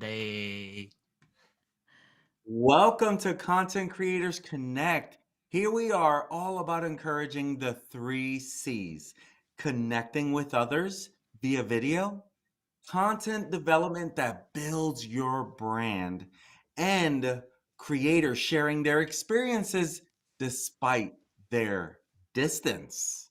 Monday. Welcome to Content Creators Connect. Here we are, all about encouraging the three C's: connecting with others via video, content development that builds your brand, and creators sharing their experiences despite their distance.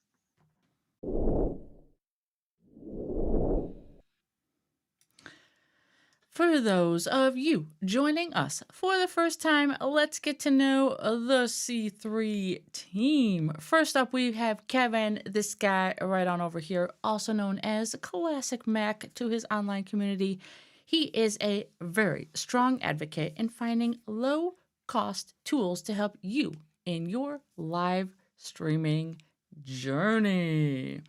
For those of you joining us for the first time, let's get to know the C3 team. First up, we have Kevin, this guy right on over here, also known as ClasicMac to his online community. He is a very strong advocate in finding low cost tools to help you in your live streaming journey.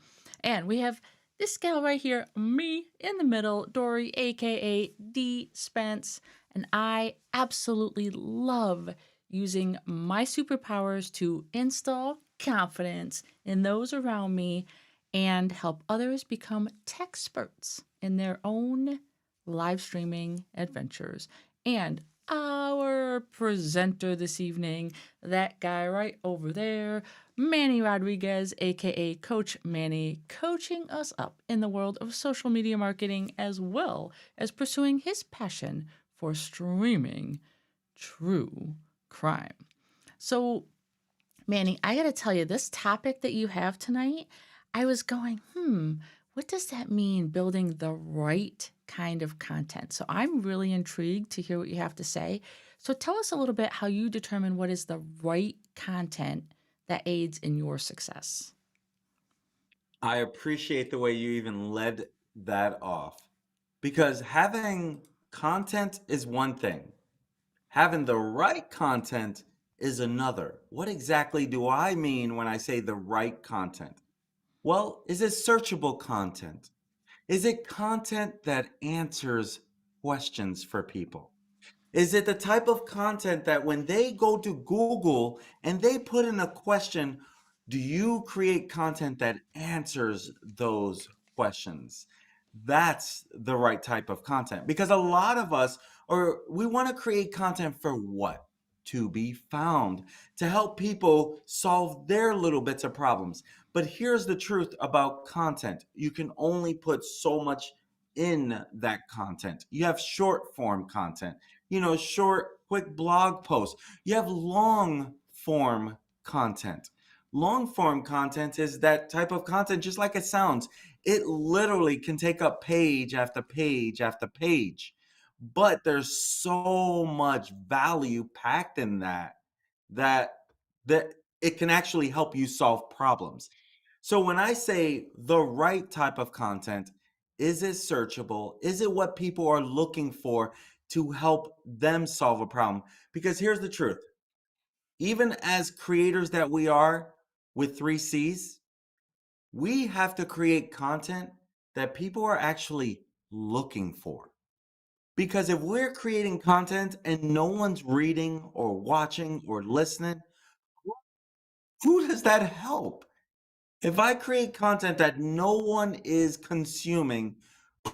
And we have this gal right here, me in the middle, Dori, aka DSpence, and I absolutely love using my superpowers to install confidence in those around me and help others become tech experts in their own live streaming adventures. And our presenter this evening, that guy right over there, Manny Rodriguez, aka Coach Manny, coaching us up in the world of social media marketing as well as pursuing his passion for streaming true crime. So, Manny, I gotta tell you, this topic that you have tonight, I was going, what does that mean, building the right kind of content? So I'm really intrigued to hear what you have to say. So tell us a little bit how you determine what is the right content that aids in your success. I appreciate the way you even led that off because having content is one thing. Having the right content is another. What exactly do I mean when I say the right content? Well, is it searchable content? Is it content that answers questions for people? Is it the type of content that when they go to Google and they put in a question, do you create content that answers those questions? That's the right type of content because a lot of us, or we want to create content for what? To be found, to help people solve their little bits of problems. But here's the truth about content: you can only put so much in that content. You have short form content, short, quick blog posts. You have long form content. Long form content is that type of content, just like it sounds. It literally can take up page after page after page. But there's so much value packed in that that it can actually help you solve problems. So when I say the right type of content, is it searchable? Is it what people are looking for to help them solve a problem? Because here's the truth. Even as creators that we are with 3 C's, we have to create content that people are actually looking for. Because if we're creating content and no one's reading or watching or listening, who does that help? If I create content that no one is consuming,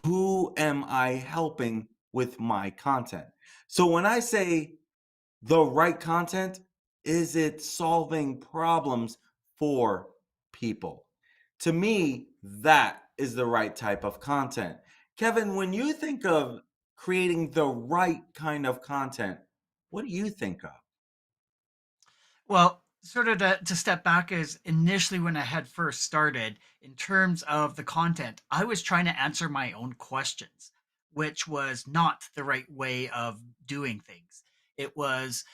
who am I helping with my content? So when I say the right content, is it solving problems for people? To me, that is the right type of content. Kevin, when you think of creating the right kind of content, what do you think of? Well, sort of to step back is initially when I had first started, in terms of the content, I was trying to answer my own questions, which was not the right way of doing things. It was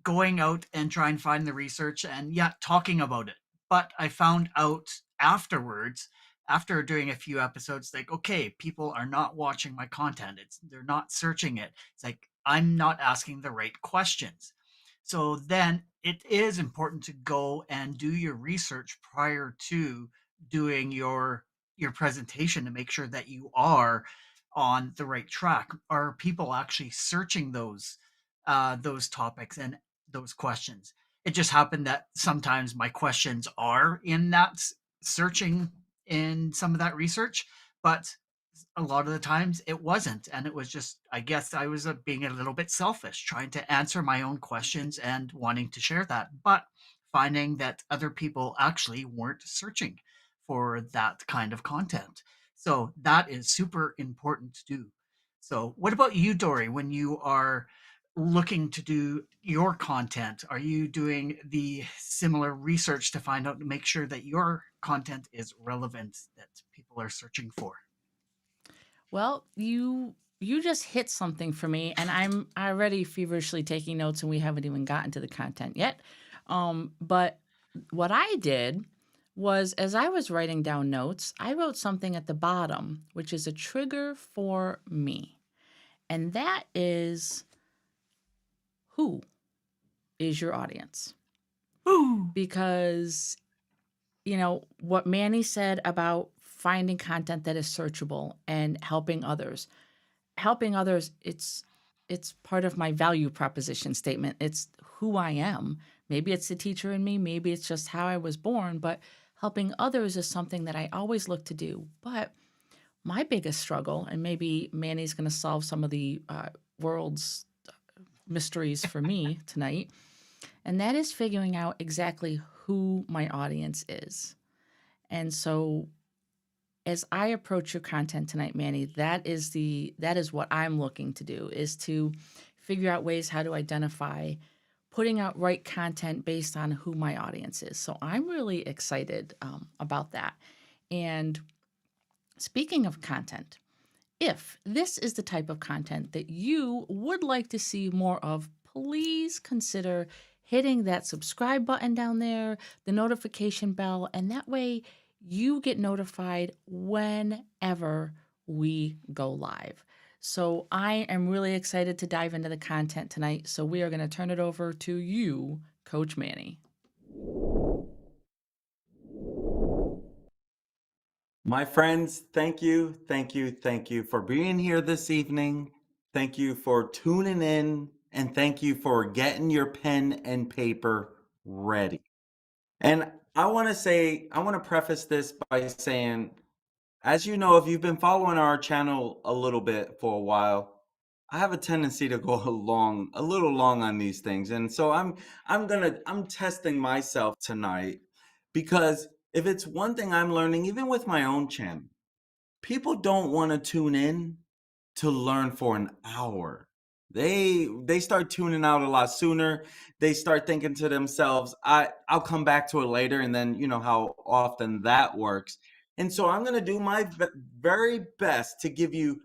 going out and try and find the research and talking about it. But I found out afterwards, after doing a few episodes, like, okay, people are not watching my content. They're not searching it. It's like I'm not asking the right questions. So then it is important to go and do your research prior to doing your presentation to make sure that you are on the right track. Are people actually searching those topics and those questions? It just happened that sometimes my questions are in that searching in some of that research, but a lot of the times it wasn't. And it was just, I guess I was being a little bit selfish, trying to answer my own questions and wanting to share that, but finding that other people actually weren't searching for that kind of content. So that is super important to do. So, what about you, Dory, when you are looking to do your content? Are you doing the similar research to find out to make sure that your content is relevant that people are searching for? Well, you just hit something for me, and I'm already feverishly taking notes, and we haven't even gotten to the content yet. But what I did was, as I was writing down notes, I wrote something at the bottom, which is a trigger for me, and that is, who is your audience? Ooh. Because what Manny said about finding content that is searchable and helping others, it's part of my value proposition statement. It's who I am. Maybe it's the teacher in me, maybe it's just how I was born, but helping others is something that I always look to do. But my biggest struggle, and maybe Manny's going to solve some of the world's mysteries for me tonight, and that is figuring out exactly who my audience is. And so as I approach your content tonight, Manny, that is what I'm looking to do, is to figure out ways how to identify putting out right content based on who my audience is. So I'm really excited about that. And speaking of content, if this is the type of content that you would like to see more of, please consider hitting that subscribe button down there, the notification bell, and that way you get notified whenever we go live. So I am really excited to dive into the content tonight. So we are going to turn it over to you, Coach Manny. My friends, thank you, thank you, thank you for being here this evening. Thank you for tuning in, and thank you for getting your pen and paper ready. And I want to preface this by saying, as you know, if you've been following our channel a little bit for a while, I have a tendency to go a little long on these things. And so I'm testing myself tonight, because if it's one thing I'm learning, even with my own channel, people don't want to tune in to learn for an hour. They start tuning out a lot sooner. They start thinking to themselves, I'll come back to it later, and then you know how often that works. And so I'm going to do my very best to give you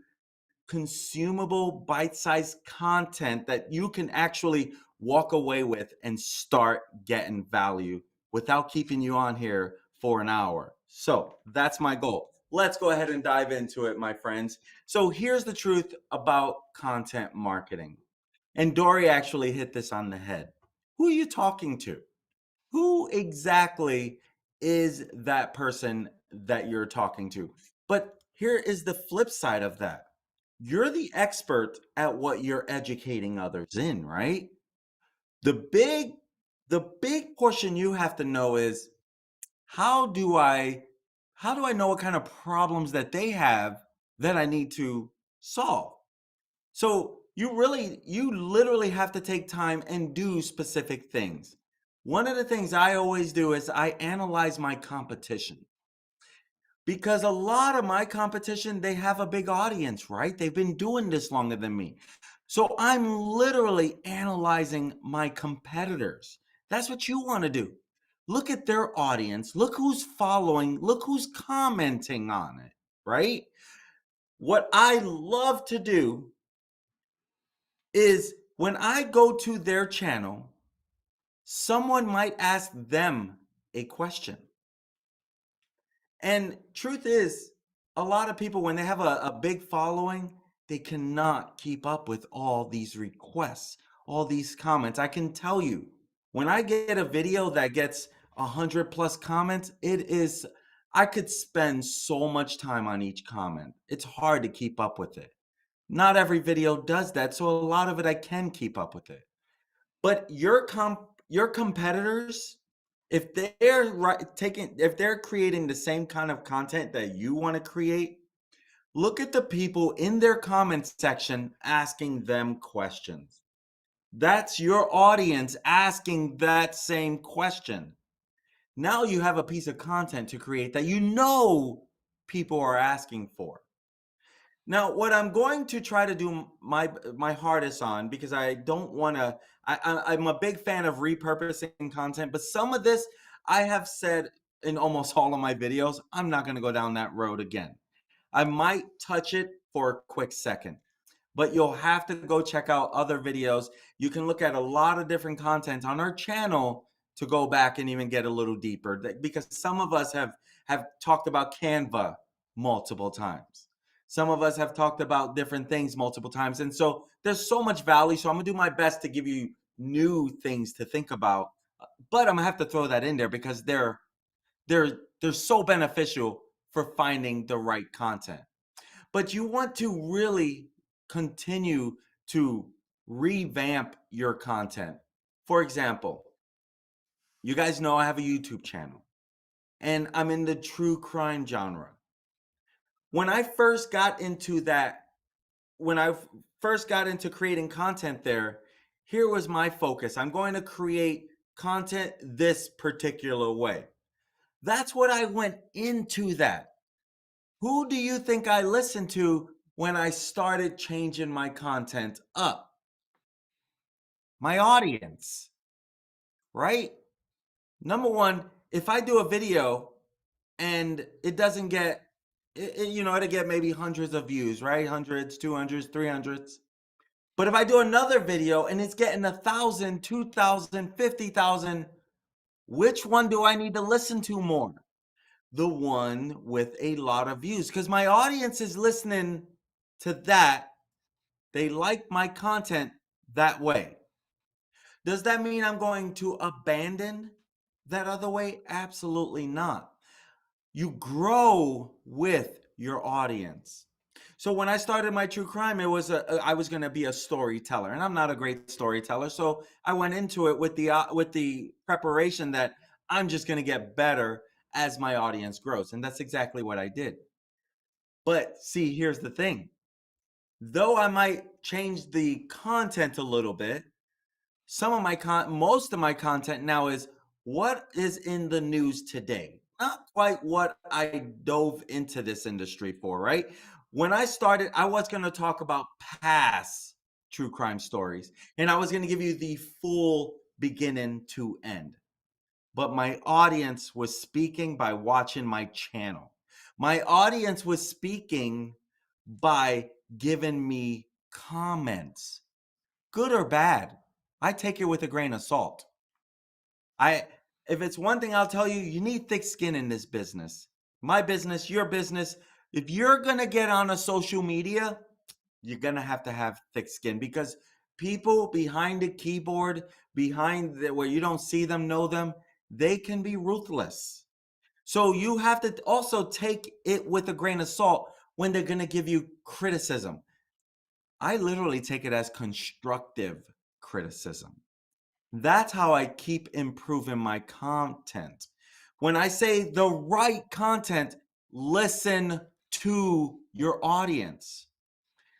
consumable bite-sized content that you can actually walk away with and start getting value without keeping you on here for an hour. So that's my goal. Let's go ahead and dive into it, my friends. So here's the truth about content marketing. And Dori actually hit this on the head. Who are you talking to? Who exactly is that person that you're talking to? But here is the flip side of that. You're the expert at what you're educating others in, right? The big portion you have to know is, how do I know what kind of problems that they have that I need to solve? So you literally have to take time and do specific things. One of the things I always do is I analyze my competition, because a lot of my competition, they have a big audience, right? They've been doing this longer than me. So I'm literally analyzing my competitors. That's what you want to do. Look at their audience, look who's following, look who's commenting on it, right? What I love to do is, when I go to their channel, someone might ask them a question. And truth is, a lot of people, when they have a big following, they cannot keep up with all these requests, all these comments. I can tell you, when I get a video that gets 100 plus comments, I could spend so much time on each comment. It's hard to keep up with it. Not every video does that, so a lot of it I can keep up with it. But your competitors, if they're creating the same kind of content that you want to create, Look at the people in their comment section asking them questions. That's your audience asking that same question. Now you have a piece of content to create that you know people are asking for. Now, what I'm going to try to do my hardest on, because I don't want to, I'm a big fan of repurposing content, but some of this I have said in almost all of my videos, I'm not going to go down that road again. I might touch it for a quick second, but you'll have to go check out other videos. You can look at a lot of different content on our channel to go back and even get a little deeper, because some of us have talked about Canva multiple times. Some of us have talked about different things multiple times. And so there's so much value. So I'm gonna do my best to give you new things to think about. But I'm gonna have to throw that in there because they're so beneficial for finding the right content. But you want to really continue to revamp your content. For example, you guys know I have a YouTube channel and I'm in the true crime genre. When I first got into that, when I first got into creating content there, here was my focus. I'm going to create content this particular way. That's what I went into that. Who do you think I listened to when I started changing my content up? My audience, right? Number one, if I do a video and it doesn't get, it'll get maybe hundreds of views, right? Hundreds, 200s, 300s. But if I do another video and it's getting 1,000, 2,000, 50,000, which one do I need to listen to more? The one with a lot of views, because my audience is listening to that. They like my content that way. Does that mean I'm going to abandon that other way? Absolutely not. You grow with your audience. So when I started my true crime, I was going to be a storyteller, and I'm not a great storyteller. So I went into it with the preparation that I'm just going to get better as my audience grows, and that's exactly what I did. But see, here's the thing. Though I might change the content a little bit, most of my content now is what is in the news today. Not quite what I dove into this industry for, right? When I started, I was going to talk about past true crime stories, and I was going to give you the full beginning to end. But my audience was speaking by watching my channel. My audience was speaking by giving me comments, good or bad. I take it with a grain of salt. If it's one thing I'll tell you, you need thick skin in this business. My business, your business. If you're going to get on a social media, you're going to have thick skin, because people behind the keyboard, where you don't see them, know them, they can be ruthless. So you have to also take it with a grain of salt when they're going to give you criticism. I literally take it as constructive criticism. That's how I keep improving my content. When I say the right content, listen to your audience.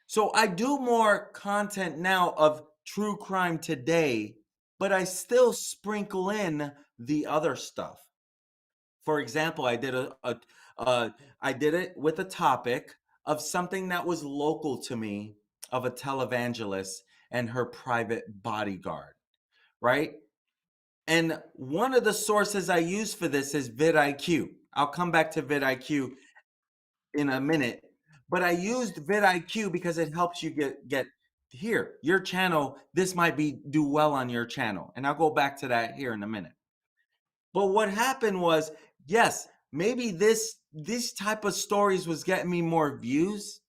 So I do more content now of true crime today, but I still sprinkle in the other stuff. For example, I did it with a topic of something that was local to me, of a televangelist and her private bodyguard, right? And one of the sources I use for this is vidIQ. I'll come back to vidIQ in a minute, but I used vidIQ because it helps you get here, your channel. This might do well on your channel, and I'll go back to that here in a minute. But what happened was, yes, maybe this type of stories was getting me more views,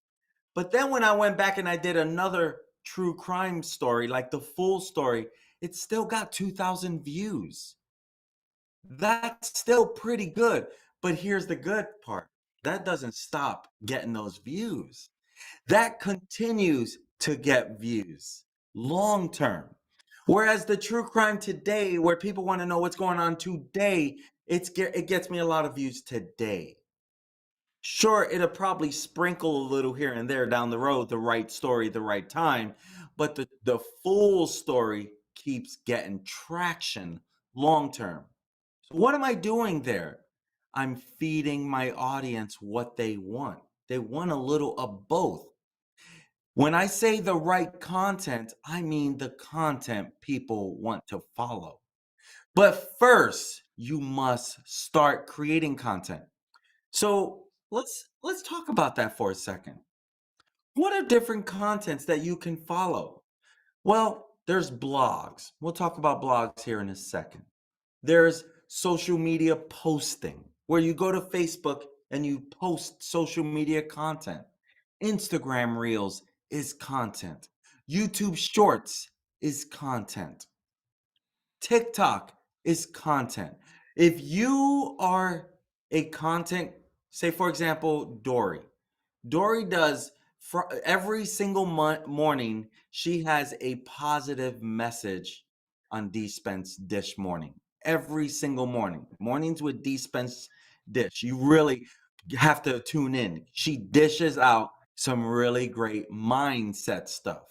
but then when I went back and I did another true crime story, like the full story, it still got 2,000 views. That's still pretty good. But here's the good part. That doesn't stop getting those views. That continues to get views long term. Whereas the true crime today, where people want to know what's going on today, it gets me a lot of views today. Sure, it'll probably sprinkle a little here and there down the road, the right story, the right time, but the full story keeps getting traction long term. So what am I doing there? I'm feeding my audience what they want. They want a little of both. When I say the right content, I mean the content people want to follow. But first, you must start creating content. So let's talk about that for a second. What are different contents that you can follow? Well, there's blogs. We'll talk about blogs here in a second. There's social media posting, where you go to Facebook and you post social media content. Instagram Reels is content. YouTube Shorts is content. TikTok is content. If you are a content, say for example, Dori. Dori does every single morning, she has a positive message on DSpence Dish Morning. Every single morning. Mornings with DSpence Dish. You really have to tune in. She dishes out some really great mindset stuff.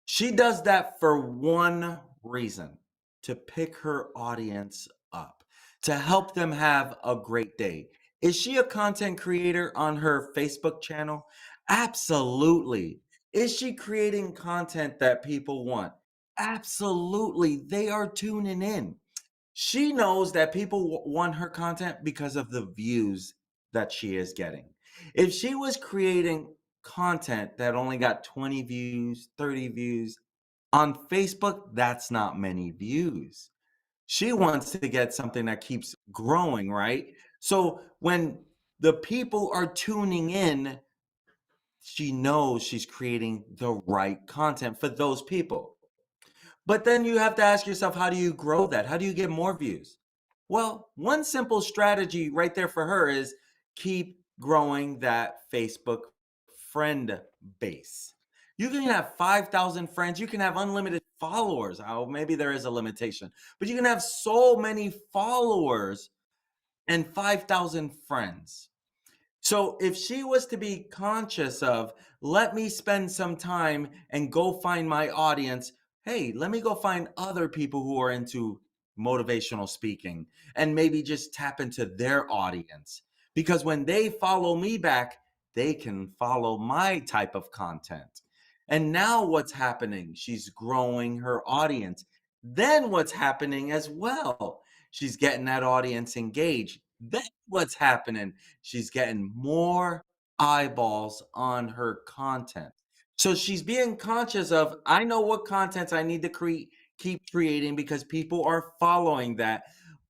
She does that for one reason, to pick her audience up, to help them have a great day. Is she a content creator on her Facebook channel? Absolutely. Is she creating content that people want? Absolutely. They are tuning in. She knows that people want her content because of the views that she is getting. If she was creating content that only got 20 views, 30 views, on Facebook, that's not many views. She wants to get something that keeps growing, right? So when the people are tuning in, she knows she's creating the right content for those people. But then you have to ask yourself, how do you grow that? How do you get more views? Well, one simple strategy right there for her is keep growing that Facebook friend base. You can have 5,000 friends. You can have unlimited followers. Oh, maybe there is a limitation, but you can have so many followers and 5,000 friends. So if she was to be conscious of, let me spend some time and go find my audience, hey, let me go find other people who are into motivational speaking and maybe just tap into their audience. Because when they follow me back, they can follow my type of content. And now what's happening? She's growing her audience. Then what's happening as well? She's getting that audience engaged. Then what's happening? She's getting more eyeballs on her content. So she's being conscious of, I know what contents I need to keep creating because people are following that.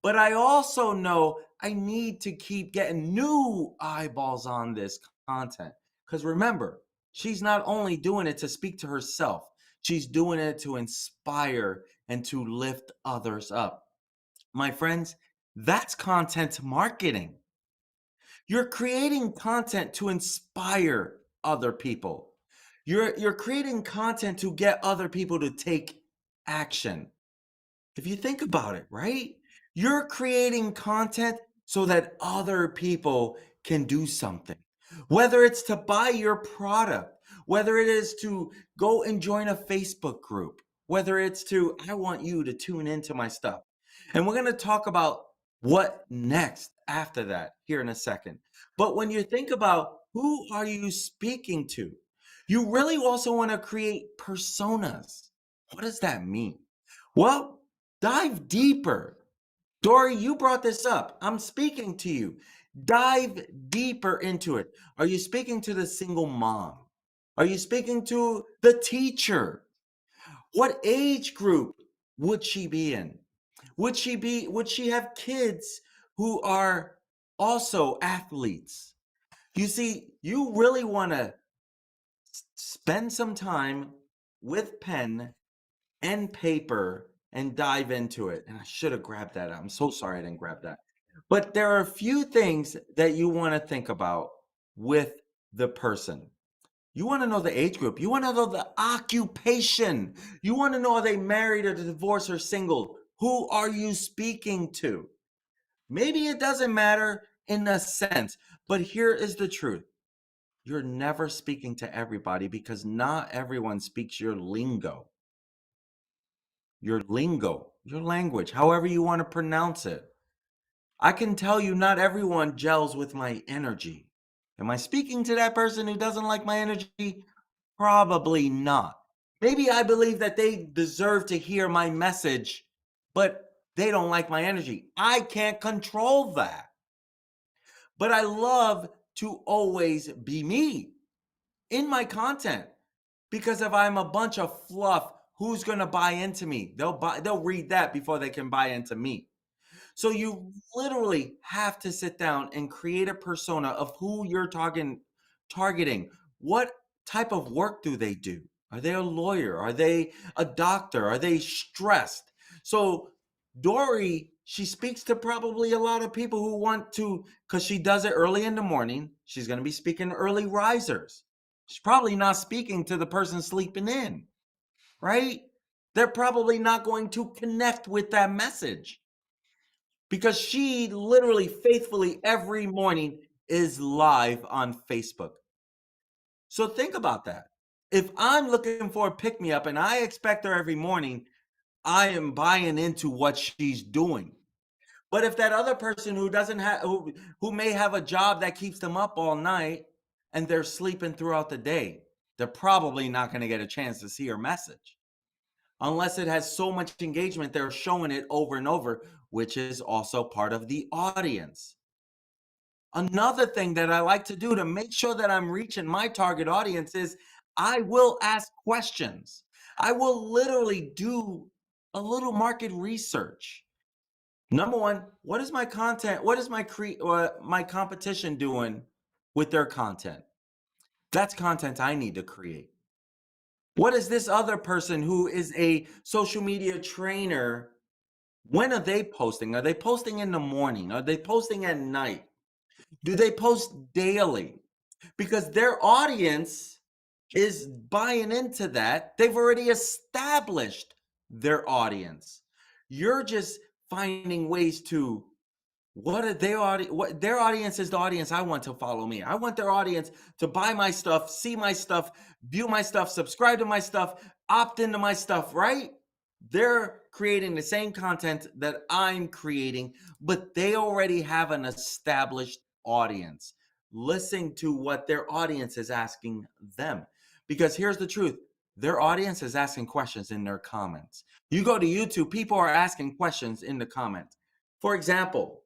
But I also know I need to keep getting new eyeballs on this content. Because remember, she's not only doing it to speak to herself, she's doing it to inspire and to lift others up. My friends, that's content marketing. You're creating content to inspire other people. You're creating content to get other people to take action. If you think about it, right? You're creating content so that other people can do something. Whether it's to buy your product, whether it is to go and join a Facebook group, whether it's to, I want you to tune into my stuff. And we're going to talk about what next after that here in a second. But when you think about who are you speaking to, you really also want to create personas. What does that mean? Well, dive deeper. Dori, you brought this up. I'm speaking to you. Dive deeper into it. Are you speaking to the single mom? Are you speaking to the teacher? What age group would she be in? Would she have kids who are also athletes? You see, you really want to spend some time with pen and paper and dive into it. And I should have grabbed that. I'm so sorry I didn't grab that. But there are a few things that you want to think about with the person. You want to know the age group. You want to know the occupation. You want to know, are they married or divorced or single? Who are you speaking to? Maybe it doesn't matter in a sense. But here is the truth. You're never speaking to everybody because not everyone speaks your lingo. Your lingo, your language, however you want to pronounce it. I can tell you not everyone gels with my energy. Am I speaking to that person who doesn't like my energy? Probably not. Maybe I believe that they deserve to hear my message, but they don't like my energy. I can't control that. But I love to always be me in my content, because if I'm a bunch of fluff, who's going to buy into me? They'll read that before they can buy into me. So you literally have to sit down and create a persona of who you're targeting. What type of work do they do? Are they a lawyer? Are they a doctor? Are they stressed? So Dori, she speaks to probably a lot of people who want to, because she does it early in the morning. She's going to be speaking to early risers. She's probably not speaking to the person sleeping in, right? They're probably not going to connect with that message, because she literally faithfully every morning is live on Facebook. So think about that. If I'm looking for a pick me up and I expect her every morning, I am buying into what she's doing. But if that other person who doesn't have who may have a job that keeps them up all night and they're sleeping throughout the day, they're probably not going to get a chance to see her message. Unless it has so much engagement, they're showing it over and over, which is also part of the audience. Another thing that I like to do to make sure that I'm reaching my target audience is I will ask questions. I will literally do a little market research. Number one, what is my content? What is my competition doing with their content? That's content I need to create. What is this other person who is a social media trainer? When are they posting? Are they posting in the morning? Are they posting at night? Do they post daily? Because their audience is buying into that. They've already established their audience. You're just finding ways to, what their audience is the audience I want to follow me. I want their audience to buy my stuff, see my stuff, view my stuff, subscribe to my stuff, opt into my stuff, right? They're creating the same content that I'm creating, but they already have an established audience. Listen to what their audience is asking them. Because here's the truth, their audience is asking questions in their comments. You go to YouTube, people are asking questions in the comments. For example,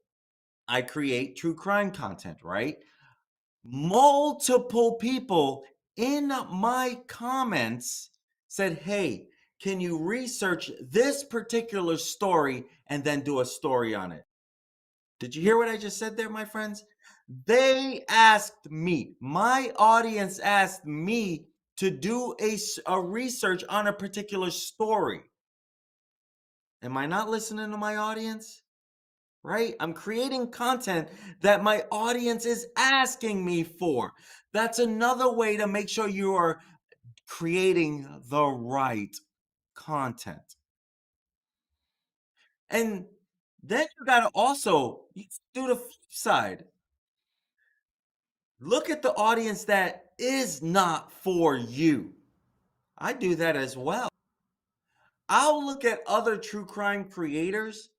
I create true crime content, right? Multiple people in my comments said, hey, can you research this particular story and then do a story on it? Did you hear what I just said there, my friends? They asked me, my audience asked me to do a research on a particular story. Am I not listening to my audience? Right? I'm creating content that my audience is asking me for. That's another way to make sure you are creating the right content. And then you got to also do the flip side. Look at the audience that is not for you. I do that as well. I'll look at other true crime creators.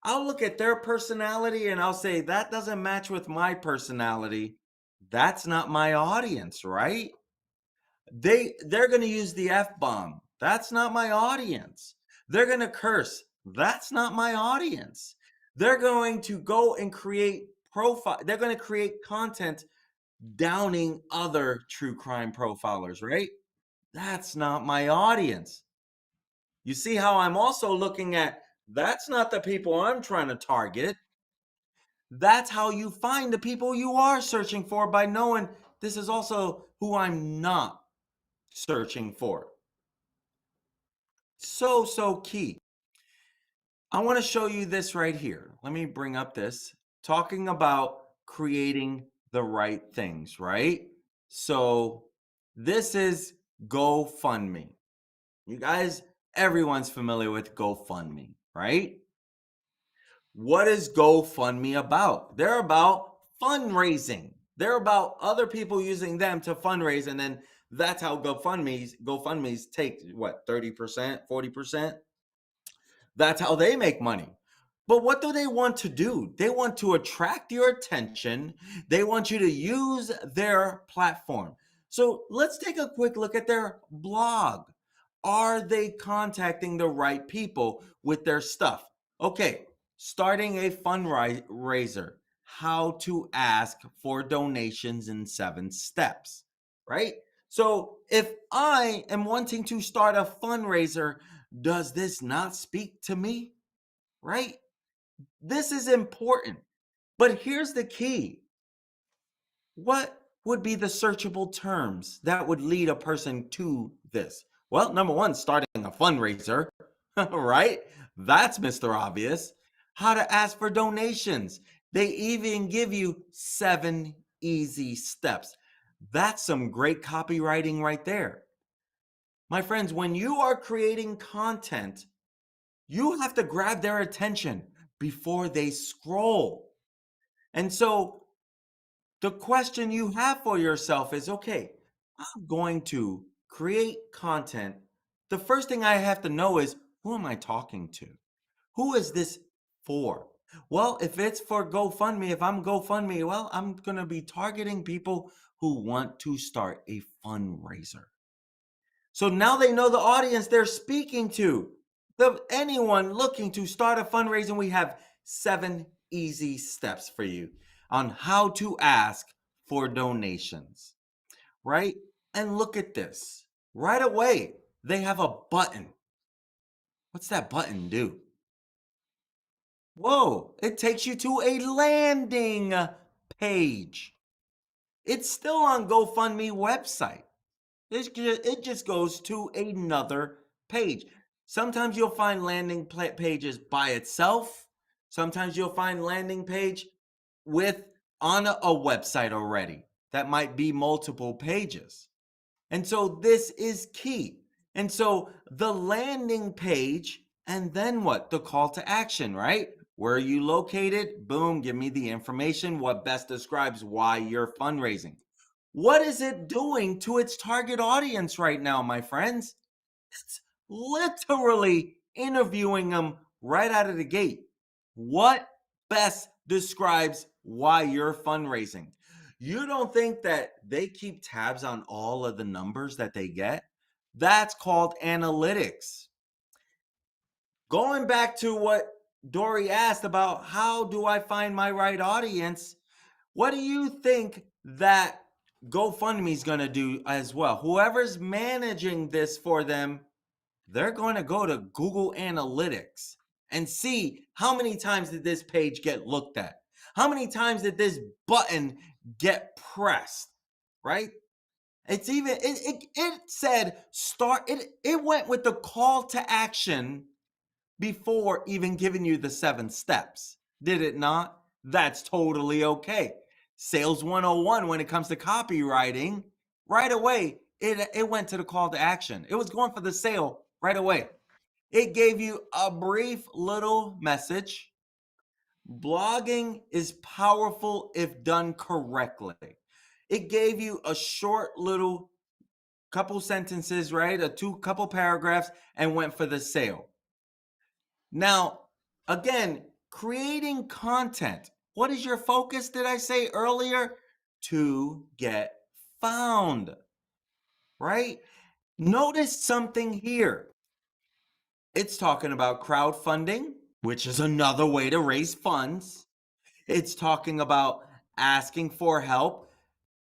I'll look at their personality and I'll say, that doesn't match with my personality. That's not my audience, right? They're going to use the F-bomb. That's not my audience. They're going to curse. That's not my audience. They're going to go and create profile. They're going to create content downing other true crime profilers, right? That's not my audience. You see how I'm also looking at, that's not the people I'm trying to target. That's how you find the people you are searching for, by knowing this is also who I'm not searching for. So key. I want to show you this right here. Let me bring up this, talking about creating the right things, right? So this is GoFundMe. You guys, everyone's familiar with GoFundMe, right? What is GoFundMe about? They're about fundraising. They're about other people using them to fundraise, and then that's how GoFundMe's take what, 30%, 40%. That's how they make money. But what do they want to do? They want to attract your attention. They want you to use their platform. So let's take a quick look at their blog. Are they contacting the right people with their stuff? Okay, starting a fundraiser, how to ask for donations in 7 steps, right? So if I am wanting to start a fundraiser, does this not speak to me? Right? This is important. But here's the key. What would be the searchable terms that would lead a person to this? Well, number one, starting a fundraiser, right? That's Mr. Obvious. How to ask for donations. They even give you 7 easy steps. That's some great copywriting right there. My friends, when you are creating content, you have to grab their attention before they scroll. And so the question you have for yourself is, okay, I'm going to create content. The first thing I have to know is, who am I talking to? Who is this for? Well, if it's for GoFundMe, if I'm GoFundMe, well, I'm going to be targeting people who want to start a fundraiser. So now they know the audience they're speaking to. Anyone looking to start a fundraising, we have 7 easy steps for you on how to ask for donations, right? And look at this. Right away, they have a button. What's that button do? Whoa, it takes you to a landing page. It's still on GoFundMe website. It just goes to another page. Sometimes you'll find landing pages by itself. Sometimes you'll find landing page with on a website already. That might be multiple pages. And so this is key. And so the landing page, and then what? The call to action, right? Where are you located? Boom, give me the information. What best describes why you're fundraising? What is it doing to its target audience right now, my friends? It's literally interviewing them right out of the gate. What best describes why you're fundraising? You don't think that they keep tabs on all of the numbers that they get? That's called analytics. Going back to what Dori asked about how do I find my right audience? What do you think that GoFundMe is going to do as well? Whoever's managing this for them, they're going to go to Google Analytics and see how many times did this page get looked at? How many times did this button get pressed? Right? It's even it said start it went with the call to action before even giving you the 7 steps. Did it not? That's totally okay. Sales 101 when it comes to copywriting, right away, it went to the call to action. It was going for the sale right away. It gave you a brief little message. Blogging is powerful if done correctly. It gave you a short little couple sentences, right? Couple paragraphs, and went for the sale. Now, again, creating content. What is your focus, did I say earlier? To get found, right? Notice something here. It's talking about crowdfunding, which is another way to raise funds. It's talking about asking for help.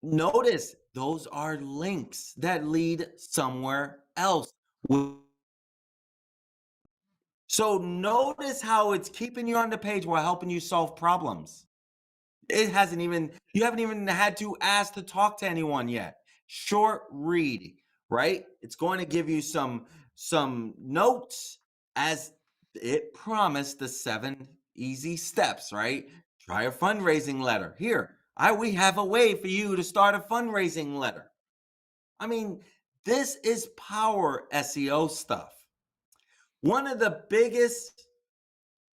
Notice those are links that lead somewhere else. So notice how it's keeping you on the page while helping you solve problems. You haven't even had to ask to talk to anyone yet. Short read, right? It's going to give you some notes as it promised, the 7 easy steps, right? Try a fundraising letter. Here, we have a way for you to start a fundraising letter. I mean, this is power SEO stuff. One of the biggest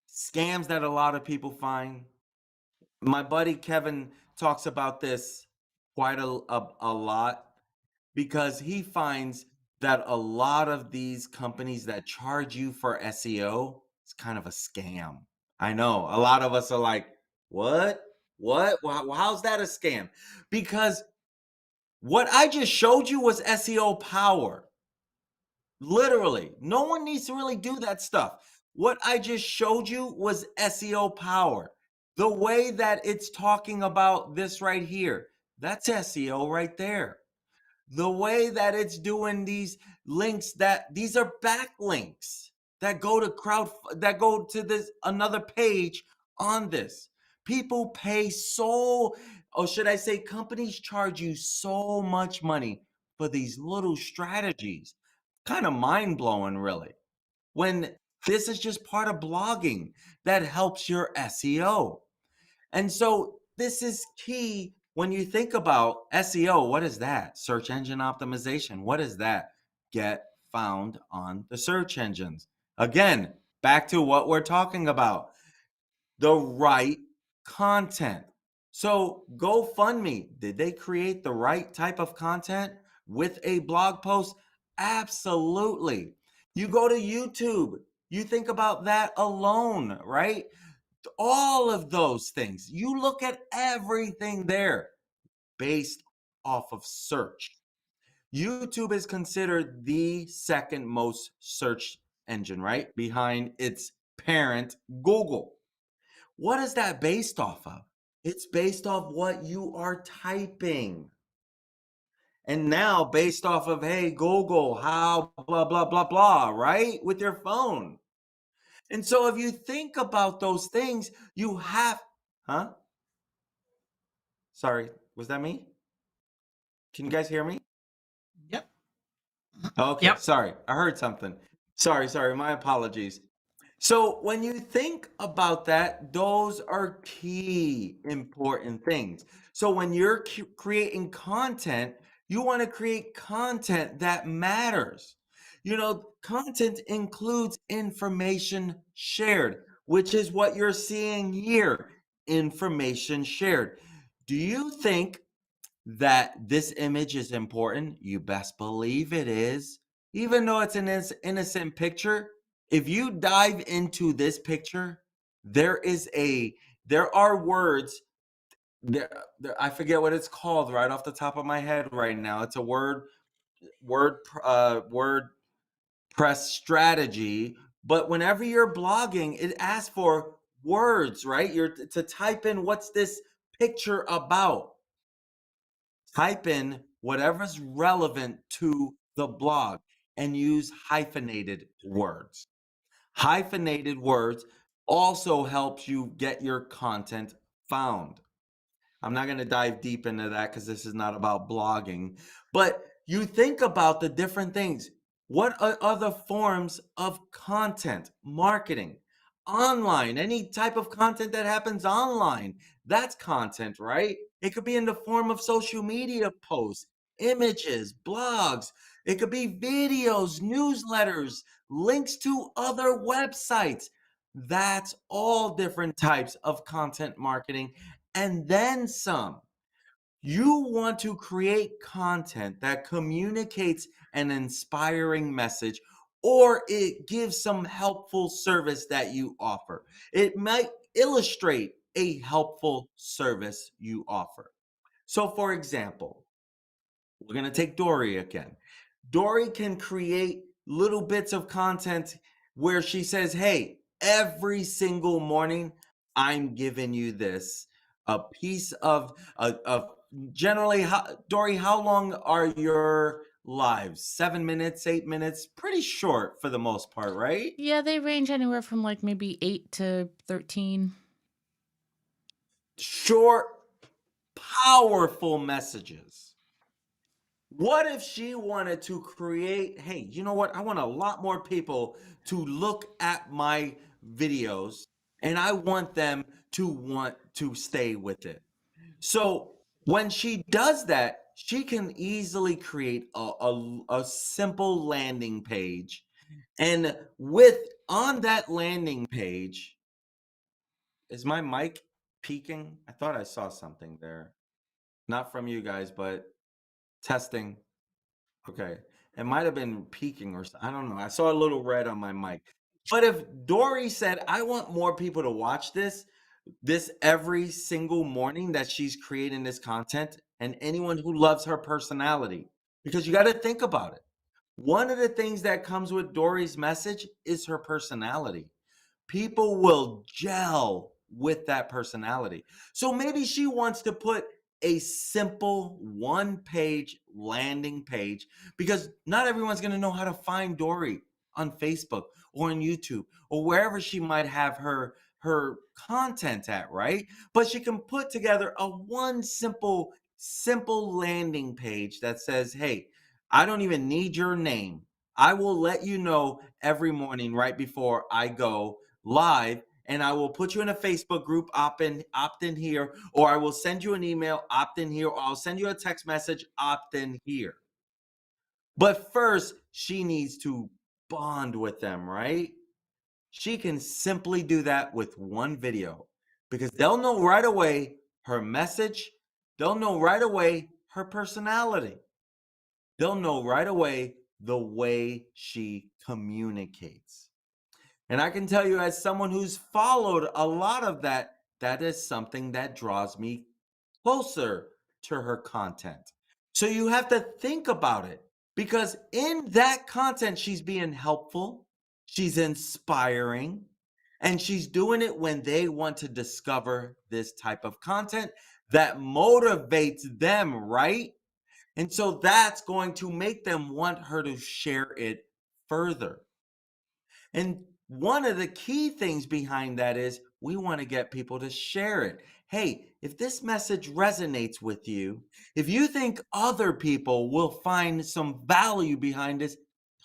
scams that a lot of people find, my buddy Kevin talks about this quite a lot because he finds that a lot of these companies that charge you for SEO is kind of a scam. I know a lot of us are like, what? What? How's that a scam? Because what I just showed you was SEO power. Literally, no one needs to really do that stuff. What I just showed you was SEO power. The way that it's talking about this right here, that's SEO right there. The way that it's doing these links, that these are backlinks that go to this another page on this. People pay or should I say companies charge you so much money for these little strategies. Kind of mind-blowing, really. When this is just part of blogging that helps your SEO. And so this is key when you think about SEO. What is that? Search engine optimization. What is that? Get found on the search engines. Again, back to what we're talking about, the right content. So GoFundMe, did they create the right type of content with a blog post? Absolutely. You go to YouTube, you think about that alone, right? All of those things. You look at everything there based off of search. YouTube is considered the second most searched engine, right? Behind its parent, Google. What is that based off of? It's based off what you are typing. And now based off of, hey, Google, how blah, blah, blah, blah, right? With your phone. And so if you think about those things, you have, huh? Sorry, was that me? Can you guys hear me? Yep. Okay, Yep. sorry. I heard something. Sorry. My apologies. So when you think about that, those are key important things. So when you're creating content, you want to create content that matters. You know, content includes information shared, which is what you're seeing here, information shared. Do you think that this image is important? You best believe it is. Even though it's an innocent picture, if you dive into this picture, there are words there, I forget what it's called right off the top of my head right now. It's a word press strategy. But whenever you're blogging, it asks for words, right? You're to type in, what's this picture about? Type in whatever's relevant to the blog and use hyphenated words. Hyphenated words also helps you get your content found. I'm not going to dive deep into that because this is not about blogging, but you think about the different things. What are other forms of content marketing? Online, any type of content that happens online, that's content, right? It could be in the form of social media posts, images, blogs. It could be videos, newsletters, links to other websites. That's all different types of content marketing and then some. You want to create content that communicates an inspiring message or it gives some helpful service that you offer. It might illustrate a helpful service you offer. So, for example, we're going to take Dori again. Dori can create little bits of content where she says, hey, every single morning, I'm giving you this, a piece of generally, Dori, how long are your lives? 7 minutes, 8 minutes? Pretty short for the most part, right? Yeah, they range anywhere from like maybe 8 to 13. Short, powerful messages. What if she wanted to create, hey, you know what? I want a lot more people to look at my videos and I want them to want to stay with it. So when she does that, she can easily create a simple landing page. And on that landing page, is my mic peeking? I thought I saw something there. Not from you guys, but testing. Okay. It might have been peaking or I don't know. I saw a little red on my mic. But if Dori said, I want more people to watch this every single morning that she's creating this content, and anyone who loves her personality, because you got to think about it. One of the things that comes with Dori's message is her personality. People will gel with that personality. So maybe she wants to put a simple one-page landing page, because not everyone's going to know how to find Dori on Facebook or on YouTube or wherever she might have her content at, right? But she can put together a one simple landing page that says, "Hey, I don't even need your name. I will let you know every morning right before I go live, and I will put you in a Facebook group, opt in here, or I will send you an email, opt in here, or I'll send you a text message, opt in here." But first, she needs to bond with them, right? She can simply do that with one video, because they'll know right away her message, they'll know right away her personality, they'll know right away the way she communicates. And I can tell you, as someone who's followed a lot of that, that is something that draws me closer to her content. So you have to think about it, because in that content, she's being helpful, she's inspiring, and she's doing it when they want to discover this type of content that motivates them, right? And so that's going to make them want her to share it further. And one of the key things behind that is we want to get people to share it. Hey, if this message resonates with you, if you think other people will find some value behind this,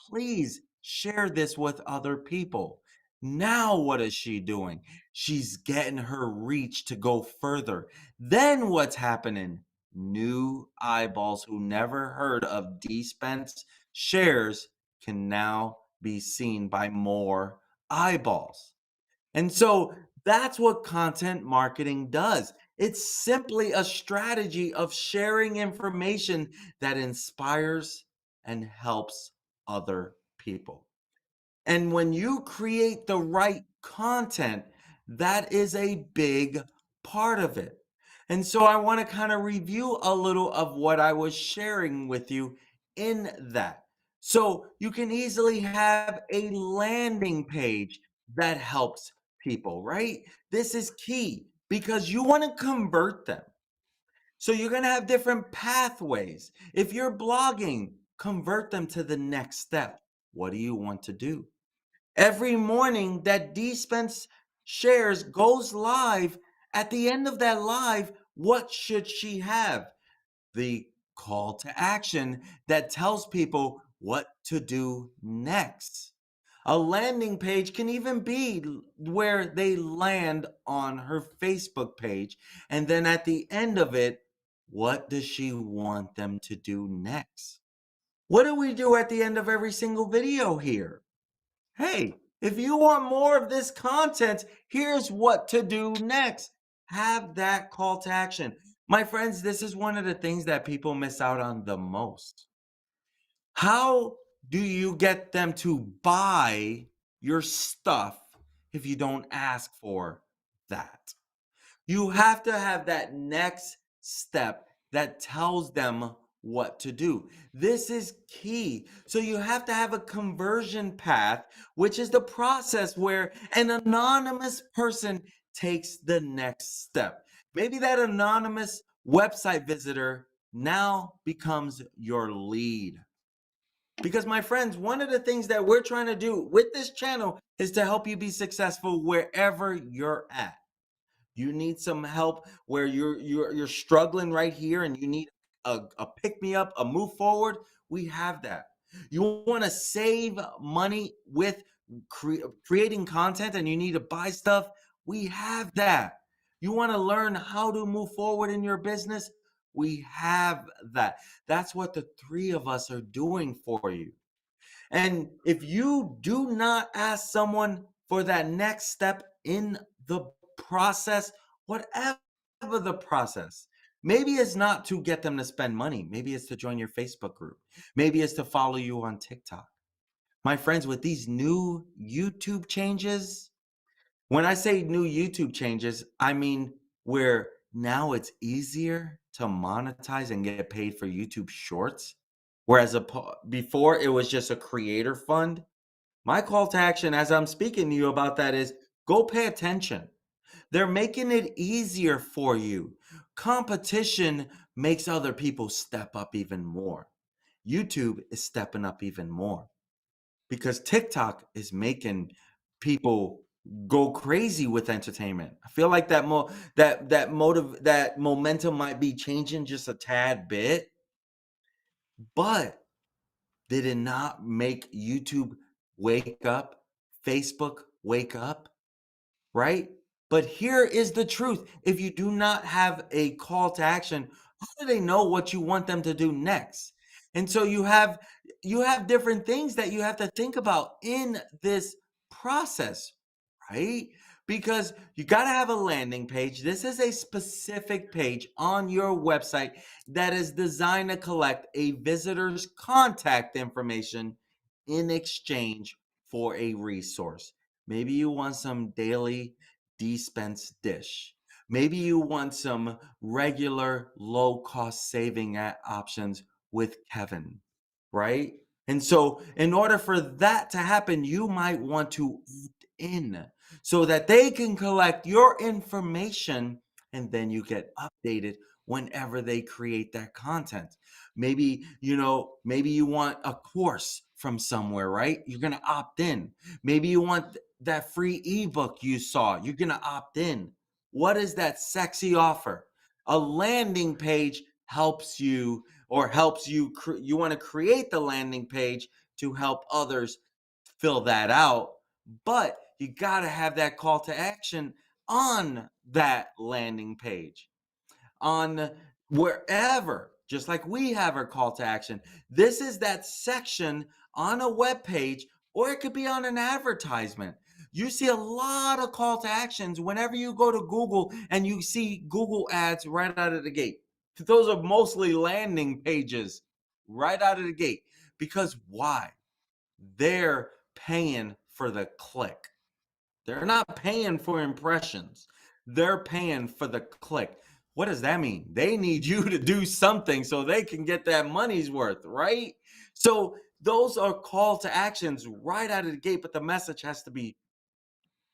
please share this with other people. Now, what is she doing? She's getting her reach to go further. Then what's happening? New eyeballs who never heard of DSpence shares can now be seen by more eyeballs. And so that's what content marketing does. It's simply a strategy of sharing information that inspires and helps other people. And when you create the right content, that is a big part of it. And so I want to kind of review a little of what I was sharing with you in that. So you can easily have a landing page that helps people, right? This is key because you want to convert them. So you're going to have different pathways. If you're blogging, convert them to the next step. What do you want to do? Every morning that DSpence shares goes live, at the end of that live, what should she have? The call to action that tells people what to do next. A landing page can even be where they land on her Facebook page. And then at the end of it, what does she want them to do next? What do we do at the end of every single video here? Hey, if you want more of this content, here's what to do next. Have that call to action. My friends, this is one of the things that people miss out on the most. How do you get them to buy your stuff if you don't ask for that? You have to have that next step that tells them what to do. This is key. So you have to have a conversion path, which is the process where an anonymous person takes the next step. Maybe that anonymous website visitor now becomes your lead. Because, my friends, one of the things that we're trying to do with this channel is to help you be successful wherever you're at. You need some help where you're struggling right here and you need a pick me up, a move forward. We have that. You want to save money with creating content and you need to buy stuff. We have that. You want to learn how to move forward in your business. We have that. That's what the three of us are doing for you. And if you do not ask someone for that next step in the process, whatever the process. Maybe it's not to get them to spend money. Maybe it's to join your Facebook group. Maybe it's to follow you on TikTok. My friends, with these new YouTube changes, when I say new YouTube changes, I mean where now it's easier to monetize and get paid for YouTube Shorts, whereas before it was just a creator fund. My call to action as I'm speaking to you about that is go pay attention. They're making it easier for you. Competition makes other people step up even more. YouTube is stepping up even more because TikTok is making people go crazy with entertainment. I feel like that momentum might be changing just a tad bit, but did it not make YouTube wake up, Facebook wake up, right? But here is the truth. If you do not have a call to action, how do they know what you want them to do next? And so you have different things that you have to think about in this process, right? Because you got to have a landing page. This is a specific page on your website that is designed to collect a visitor's contact information in exchange for a resource. Maybe you want some daily DSpence dish. Maybe you want some regular low cost saving options with Kevin, right? And so, in order for that to happen, you might want to opt in so that they can collect your information and then you get updated whenever they create that content. Maybe, maybe you want a course from somewhere, right? You're going to opt in. Maybe you want that free ebook you saw. You're going to opt in. What is that sexy offer? A landing page helps you you want to create the landing page to help others fill that out, but you got to have that call to action on that landing page, on wherever, just like we have our call to action. This is that section on a web page, or it could be on an advertisement. You see a lot of call to actions whenever you go to Google and you see Google ads right out of the gate. Those are mostly landing pages right out of the gate. Because why? They're paying for the click. They're not paying for impressions. They're paying for the click. What does that mean? They need you to do something so they can get that money's worth, right? So those are call to actions right out of the gate, but the message has to be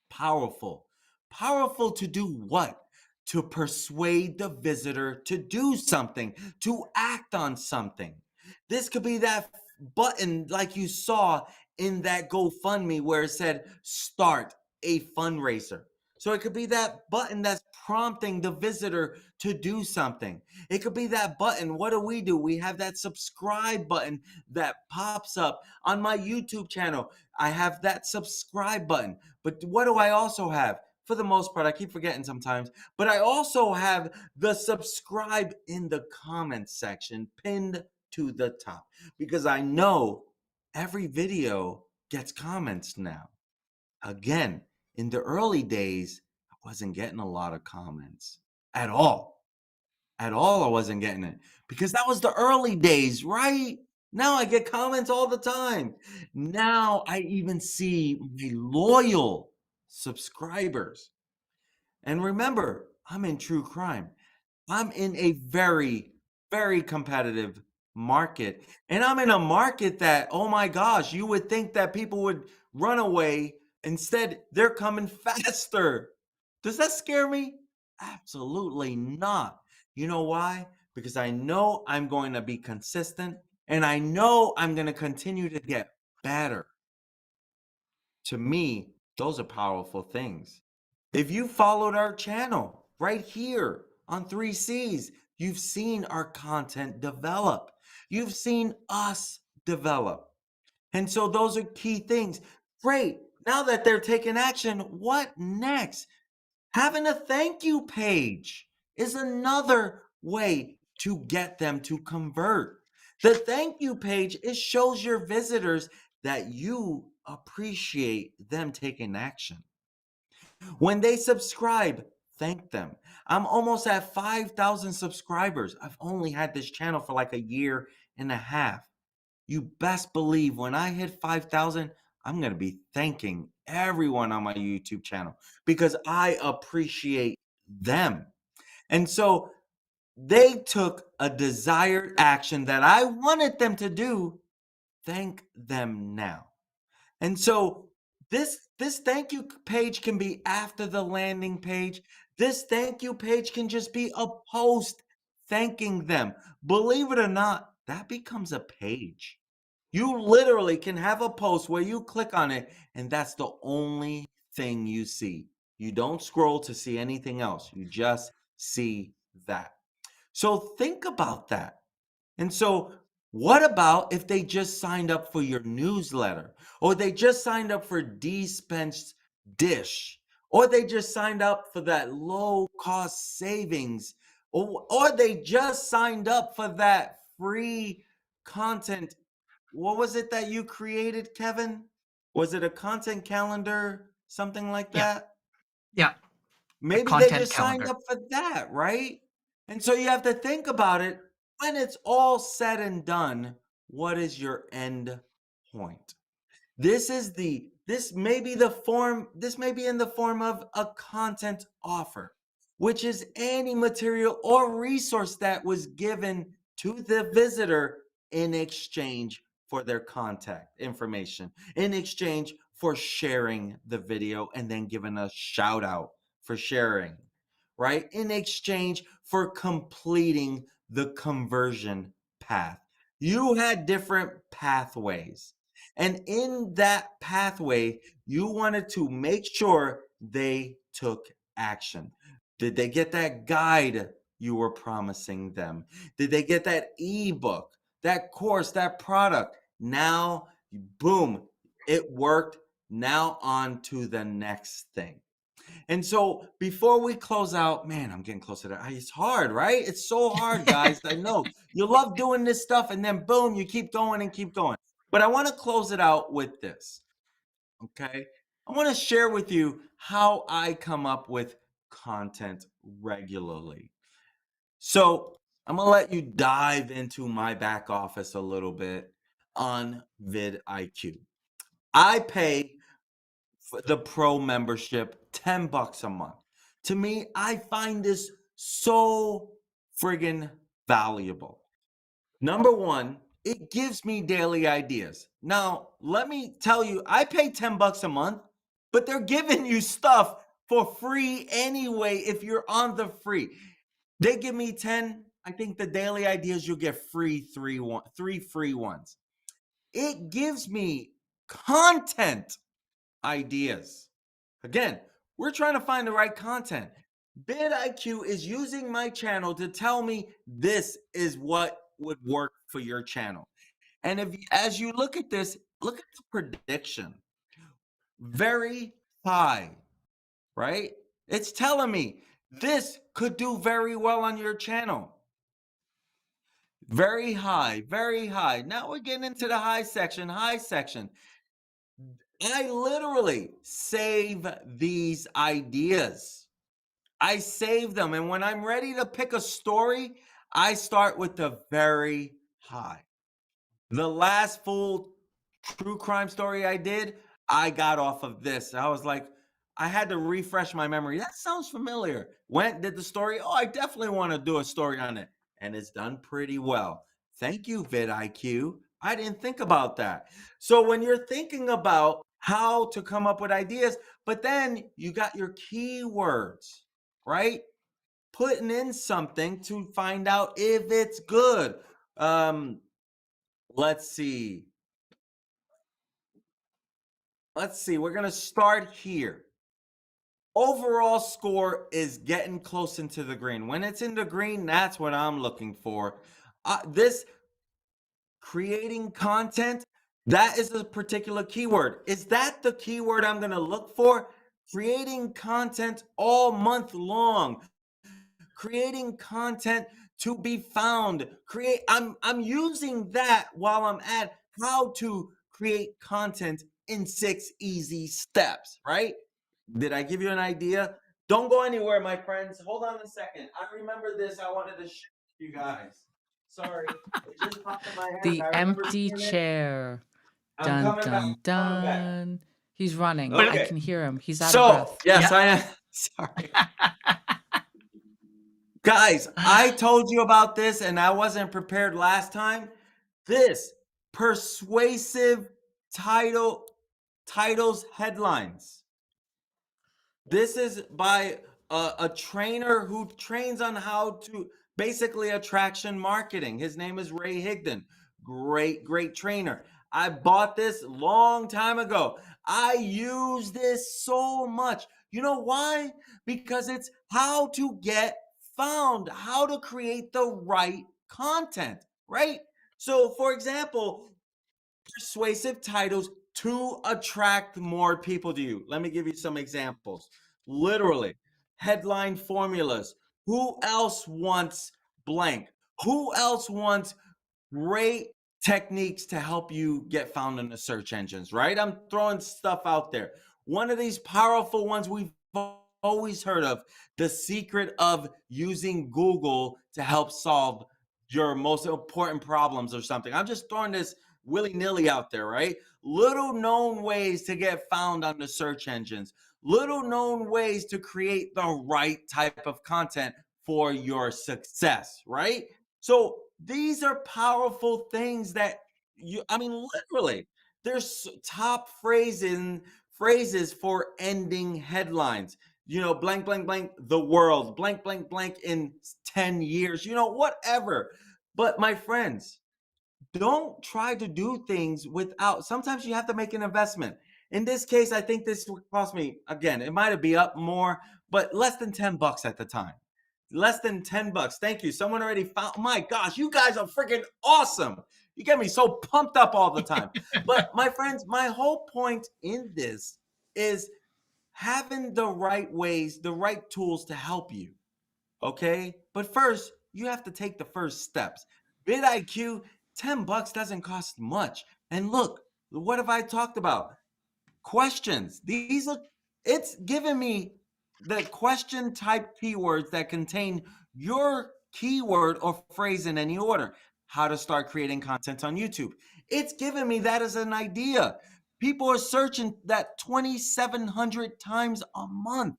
powerful. Powerful to do what? To persuade the visitor to do something, to act on something. This could be that button like you saw in that GoFundMe where it said start a fundraiser. So it could be that button that's prompting the visitor to do something. It could be that button. What do? We have that subscribe button that pops up on my YouTube channel. I have that subscribe button. But what do I also have? For the most part, I keep forgetting sometimes, but I also have the subscribe in the comments section pinned to the top because I know every video gets comments now. Again, in the early days, I wasn't getting a lot of comments at all. At all, I wasn't getting it because that was the early days, right? Now I get comments all the time. Now I even see my loyal subscribers. And remember, I'm in true crime. I'm in a very, very competitive market. And I'm in a market that, oh my gosh, you would think that people would run away. Instead, they're coming faster. Does that scare me? Absolutely not. You know why? Because I know I'm going to be consistent and I know I'm going to continue to get better. To me, those are powerful things. If you followed our channel right here on 3Cs, you've seen our content develop. You've seen us develop. And so those are key things. Great. Now that they're taking action, what next? Having a thank you page is another way to get them to convert. The thank you page, it shows your visitors that you appreciate them taking action. When they subscribe, thank them. I'm almost at 5,000 subscribers. I've only had this channel for like a year and a half. You best believe when I hit 5,000, I'm going to be thanking everyone on my YouTube channel because I appreciate them. And so they took a desired action that I wanted them to do. Thank them now. And so this thank you page can be after the landing page. This thank you page can just be a post thanking them. Believe it or not, that becomes a page. You literally can have a post where you click on it and that's the only thing you see. You don't scroll to see anything else. You just see that. So think about that. And so, what about if they just signed up for your newsletter, or they just signed up for DSpence Dish, or they just signed up for that low cost savings, or they just signed up for that free content? What was it that you created, Kevin? Was it a content calendar, something like Yeah. that? Yeah. A Maybe they content just signed calendar. up for that, right? And so you have to think about it. When it's all said and done, what is your end point? This may be the form, this may be in the form of a content offer, which is any material or resource that was given to the visitor in exchange for their contact information, in exchange for sharing the video and then giving a shout out for sharing, right? In exchange for completing the conversion path. You had different pathways. And in that pathway, you wanted to make sure they took action. Did they get that guide you were promising them? Did they get that ebook, that course, that product? Now, boom, it worked. Now, on to the next thing. And so before we close out, man, I'm getting closer to it's hard, right? It's so hard, guys. I know you love doing this stuff, and then boom, you keep going and keep going. But I want to close it out with this. Okay. I want to share with you how I come up with content regularly. So I'm going to let you dive into my back office a little bit on vidIQ. I pay for the pro membership, $10 a month. To me, I find this so friggin' valuable. Number one, it gives me daily ideas. Now, let me tell you, I pay $10 a month, but they're giving you stuff for free anyway if you're on the free. They give me 10, I think the daily ideas you'll get three free ones. It gives me content ideas. Again, we're trying to find the right content. vidIQ is using my channel to tell me this is what would work for your channel. And if as you look at this, look at the prediction. Very high, right? It's telling me this could do very well on your channel. Very high, very high. Now we're getting into the high section, high section. I literally save these ideas. I save them. And when I'm ready to pick a story, I start with the very high. The last full true crime story I did, I got off of this. I was like, I had to refresh my memory. That sounds familiar. Went, did the story. Oh, I definitely want to do a story on it. And it's done pretty well. Thank you, vidIQ. I didn't think about that. So when you're thinking about how to come up with ideas, but then you got your keywords, right? Putting in something to find out if it's good. Let's see. We're going to start here. Overall score is getting close into the green. When it's in the green, that's what I'm looking for. This creating content, that is a particular keyword. Is that the keyword I'm going to look for? Creating content all month long. Creating content to be found. I'm using that while I'm at how to create content in 6 easy steps, right? Did I give you an idea? Don't go anywhere, my friends. Hold on a second. I remember this. I wanted to share with you guys. Sorry, it just popped in my head, and The I remember empty seeing it. chair. I'm Dun coming back. dun I'm coming back. dun. He's running. But I Okay. can hear him. He's out of So, breath. yes, yeah. I am. Sorry. Guys, I told you about this and I wasn't prepared last time. This persuasive titles headlines. This is by a trainer who trains on how to basically attraction marketing. His name is Ray Higdon. Great trainer. I bought this long time ago. I use this so much. You know why? Because it's how to get found, how to create the right content, right? So, for example, persuasive titles to attract more people to you. Let me give you some examples. Literally, headline formulas. Who else wants blank? Who else wants great techniques to help you get found in the search engines, right? I'm throwing stuff out there. One of these powerful ones we've always heard of, the secret of using Google to help solve your most important problems or something. I'm just throwing this willy-nilly out there, right? Little known ways to get found on the search engines, little known ways to create the right type of content for your success, right? So these are powerful things that literally, there's top phrases for ending headlines. Blank, blank, blank, the world, blank, blank, blank in 10 years, whatever. But my friends, don't try to do things without, sometimes you have to make an investment. In this case, I think this would cost me, again, it might be up more, but less than $10 at the time. Less than $10. Thank you. Someone already found, my gosh, you guys are freaking awesome. You get me so pumped up all the time. But my friends, my whole point in this is having the right ways, the right tools to help you. Okay. But first, you have to take the first steps. vidIQ, $10 doesn't cost much. And look, what have I talked about? Questions. It's giving me the question type keywords that contain your keyword or phrase in any order. How to start creating content on YouTube. It's giving me that as an idea. People are searching that 2,700 times a month.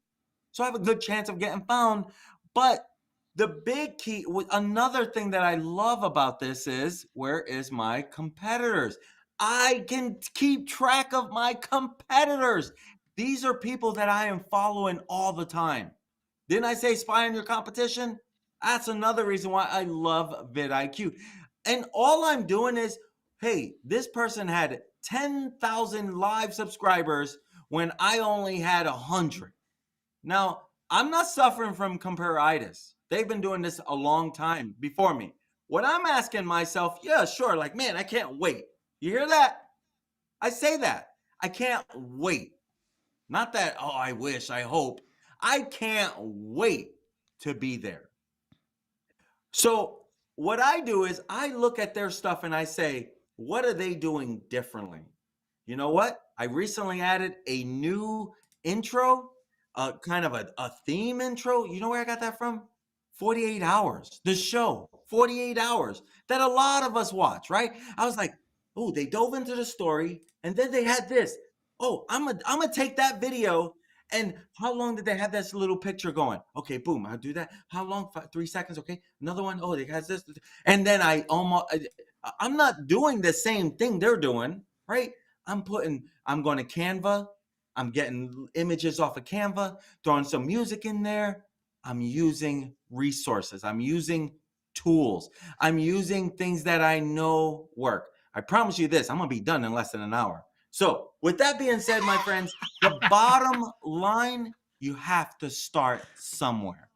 So I have a good chance of getting found. But the big key, another thing that I love about this is, where is my competitors? I can keep track of my competitors. These are people that I am following all the time. Didn't I say spy on your competition? That's another reason why I love vidIQ. And all I'm doing is, hey, this person had 10,000 live subscribers when I only had 100. Now, I'm not suffering from comparaitis. They've been doing this a long time before me. What I'm asking myself, yeah, sure, like, man, I can't wait. You hear that? I say that. I can't wait. Not that, oh, I wish, I hope. I can't wait to be there. So, what I do is I look at their stuff and I say, what are they doing differently? You know what? I recently added a new intro, kind of a theme intro. You know where I got that from? 48 Hours, the show, 48 Hours, that a lot of us watch, right? I was like, oh, they dove into the story and then they had this. Oh, I'm gonna take that video. And how long did they have this little picture going? Okay, boom, I'll do that. How long? 3 seconds. Okay, another one. Oh, they has this. And then I'm not doing the same thing they're doing, right? I'm going to Canva. I'm getting images off of Canva, throwing some music in there. I'm using resources. I'm using tools. I'm using things that I know work. I promise you this, I'm going to be done in less than an hour. So, with that being said, my friends, the bottom line, you have to start somewhere.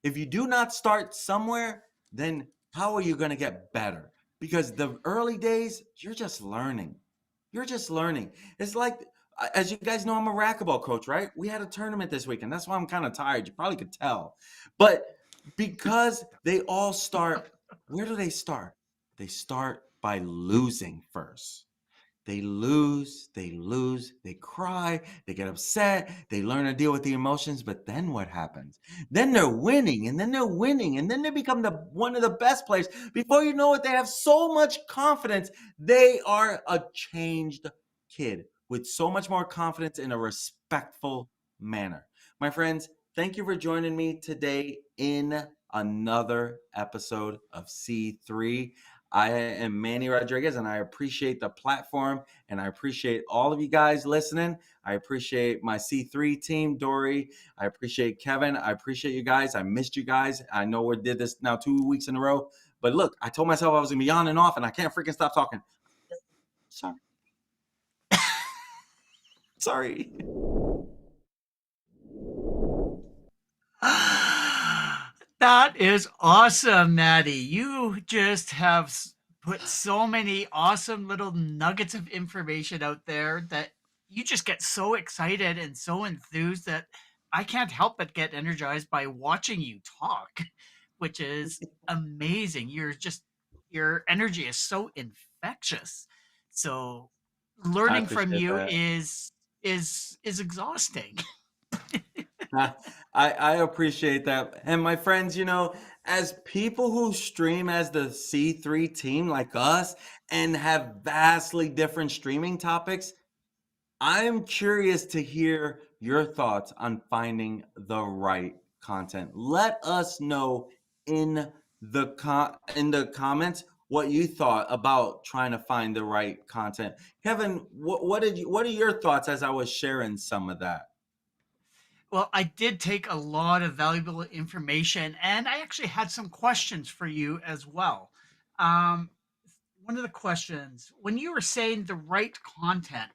If you do not start somewhere, then how are you going to get better? Because the early days, you're just learning. You're just learning. It's like, as you guys know, I'm a racquetball coach, right? We had a tournament this weekend. That's why I'm kind of tired. You probably could tell. But because they all start, where do they start? They start by losing first. they lose, they cry, they get upset, they learn to deal with the emotions. But then what happens? Then they're winning, and then they're winning, and then they become one of the best players. Before you know it, they have so much confidence. They are a changed kid with so much more confidence in a respectful manner. My friends, thank you for joining me today in another episode of C3. I am Manny Rodriguez, and I appreciate the platform, and I appreciate all of you guys listening. I appreciate my C3 team, Dori. I appreciate Kevin. I appreciate you guys. I missed you guys. I know we did this now 2 weeks in a row, but look, I told myself I was going to be on and off, and I can't freaking stop talking. Sorry. Sorry. That is awesome, Maddie. You just have put so many awesome little nuggets of information out there that you just get so excited and so enthused that I can't help but get energized by watching you talk, which is amazing. Your energy is so infectious. So I learning from appreciate you that. is exhausting. I appreciate that. And my friends, as people who stream as the C3 team like us and have vastly different streaming topics, I'm curious to hear your thoughts on finding the right content. Let us know in in the comments what you thought about trying to find the right content. Kevin, what are your thoughts as I was sharing some of that? Well, I did take a lot of valuable information, and I actually had some questions for you as well. Um, One of the questions, when you were saying the right content,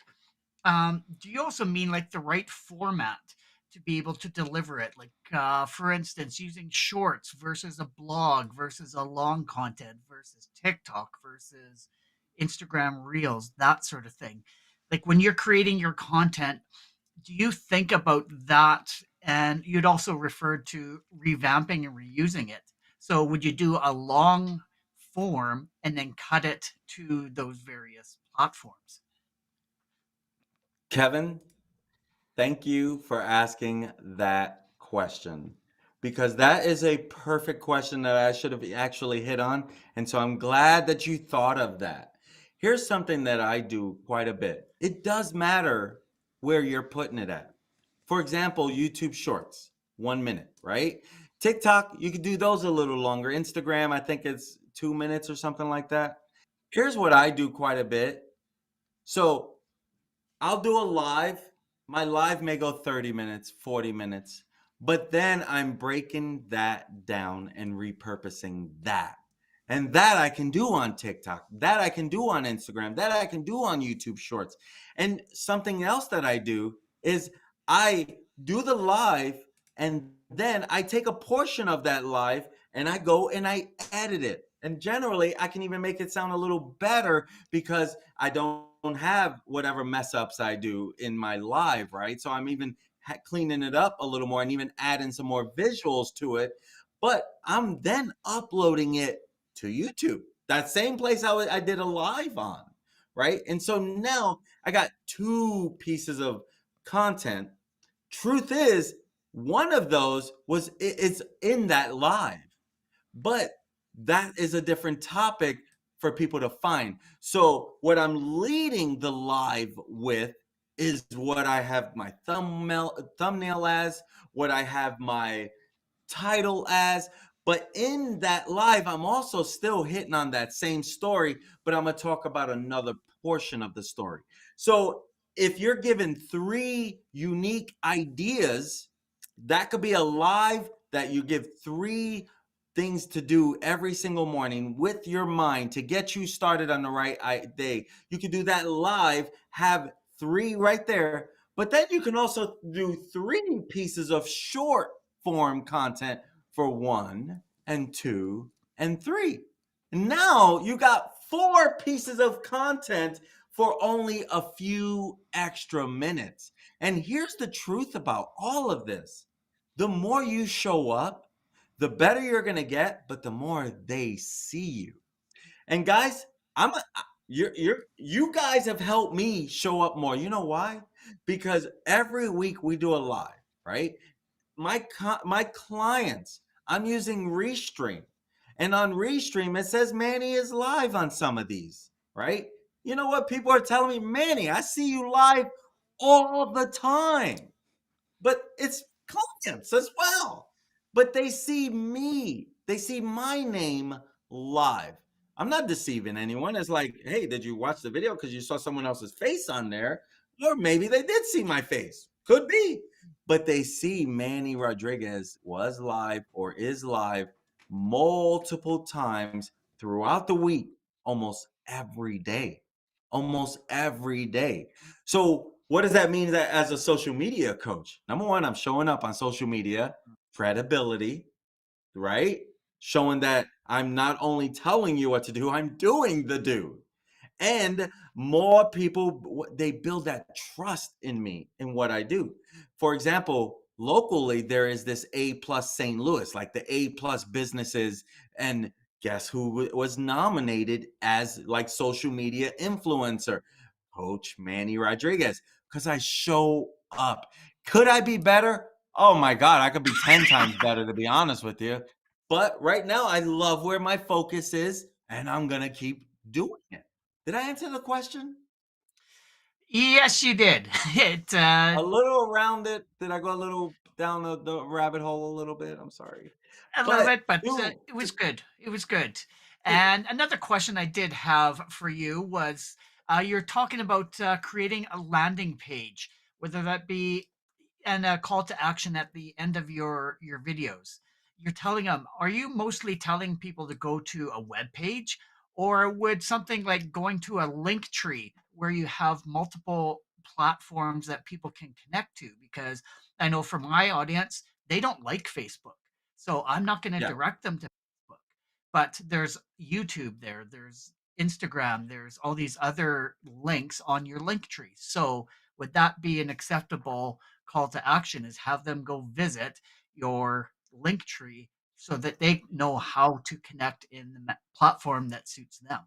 do you also mean like the right format to be able to deliver it? Like, for instance, using shorts versus a blog versus a long content versus TikTok versus Instagram Reels, that sort of thing. Like, when you're creating your content, do you think about that? And you'd also referred to revamping and reusing it. So would you do a long form and then cut it to those various platforms? Kevin, thank you for asking that question because that is a perfect question that I should have actually hit on. And so I'm glad that you thought of that. Here's something that I do quite a bit. It does matter where you're putting it at. For example, YouTube Shorts, 1 minute, right? TikTok, you could do those a little longer. Instagram, I think it's 2 minutes or something like that. Here's what I do quite a bit. So I'll do a live. My live may go 30 minutes, 40 minutes, but then I'm breaking that down and repurposing that. And that I can do on TikTok, that I can do on Instagram, that I can do on YouTube Shorts. And something else that I do is I do the live and then I take a portion of that live and I go and I edit it. And generally, I can even make it sound a little better because I don't have whatever mess ups I do in my live, right? So I'm even cleaning it up a little more and even adding some more visuals to it. But I'm then uploading it to YouTube, that same place I did a live on, right? And so now I got two pieces of content. Truth is, one of those it's in that live, but that is a different topic for people to find. So what I'm leading the live with is what I have my thumbnail as, what I have my title as. But in that live, I'm also still hitting on that same story, but I'm going to talk about another portion of the story. So if you're given three unique ideas, that could be a live that you give three things to do every single morning with your mind to get you started on the right day. You can do that live, have three right there, but then you can also do three pieces of short form content for 1 and 2 and 3. Now you got 4 pieces of content for only a few extra minutes. And here's the truth about all of this: the more you show up, the better you're going to get, but the more they see you. And guys, You guys have helped me show up more. You know why? Because every week we do a live, right? My clients, I'm using Restream. And on Restream, it says Manny is live on some of these, right? You know what? People are telling me, Manny, I see you live all the time. But it's clients as well. But they see me, they see my name live. I'm not deceiving anyone. It's like, hey, did you watch the video because you saw someone else's face on there? Or maybe they did see my face. Could be. But they see Manny Rodriguez was live or is live multiple times throughout the week, almost every day. Almost every day. So what does that mean that as a social media coach? Number one, I'm showing up on social media, credibility, right? Showing that I'm not only telling you what to do, I'm doing the do. And more people, they build that trust in me in what I do. For example, locally there is this A plus St. Louis, like the A plus businesses. And guess who was nominated as like social media influencer? Coach Manny Rodriguez. Because I show up. Could I be better? Oh my God, I could be 10 times better, to be honest with you. But right now, I love where my focus is, and I'm going to keep doing it. Did I answer the question? Yes, you did. It A little around it. Did I go a little down the rabbit hole a little bit? I'm sorry. a little But bit, but to, it was good. It was good. to, And another question I did have for you was, you're talking about creating a landing page, whether that be and a call to action at the end of your videos. You're telling them, are you mostly telling people to go to a web page, or would something like going to a link tree where you have multiple platforms that people can connect to? Because I know for my audience, they don't like Facebook. So I'm not going to yeah. direct them to Facebook. But there's YouTube there, there's Instagram, there's all these other links on your link tree. So would that be an acceptable call to action, is have them go visit your link tree so that they know how to connect in the platform that suits them?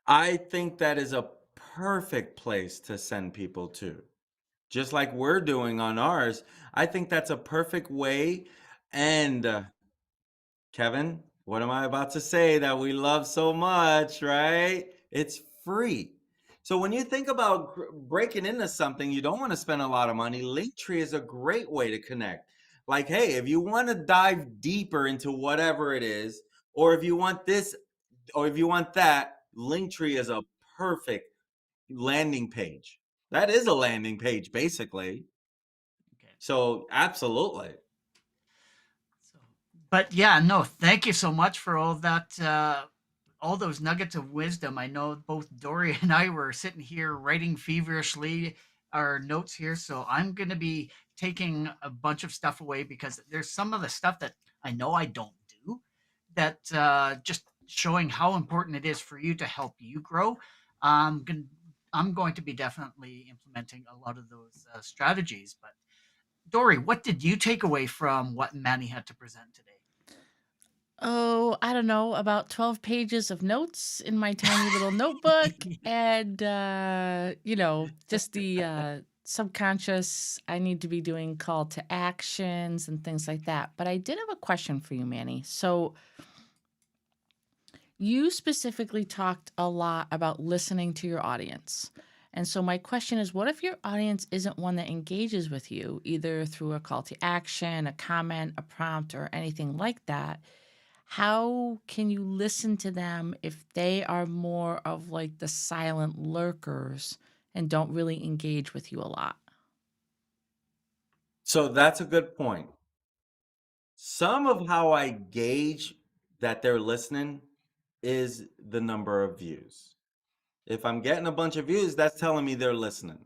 I think that is a perfect place to send people to. Just like we're doing on ours. I think that's a perfect way. And Kevin, what am I about to say that we love so much, right? It's free. So when you think about breaking into something, you don't want to spend a lot of money. Linktree is a great way to connect. Like, hey, if you want to dive deeper into whatever it is, or if you want this, or if you want that, Linktree is a perfect landing page. That is a landing page, basically. Okay. So absolutely. So, but yeah, no, thank you so much for all that, all those nuggets of wisdom. I know both Dory and I were sitting here writing feverishly our notes here, so I'm going to be taking a bunch of stuff away because there's some of the stuff that I know I don't do that just showing how important it is for you to help you grow. I'm going I'm going to be definitely implementing a lot of those strategies. But Dory, what did you take away from what Manny had to present today? Oh, I don't know, about 12 pages of notes in my tiny little notebook and, just the, subconscious I need to be doing call to actions and things like that. But I did have a question for you, Manny. So you specifically talked a lot about listening to your audience. And so my question is, what if your audience isn't one that engages with you, either through a call to action, a comment, a prompt, or anything like that? How can you listen to them if they are more of like the silent lurkers and don't really engage with you a lot? So that's a good point. Some of how I gauge that they're listening is the number of views. If I'm getting a bunch of views, that's telling me they're listening.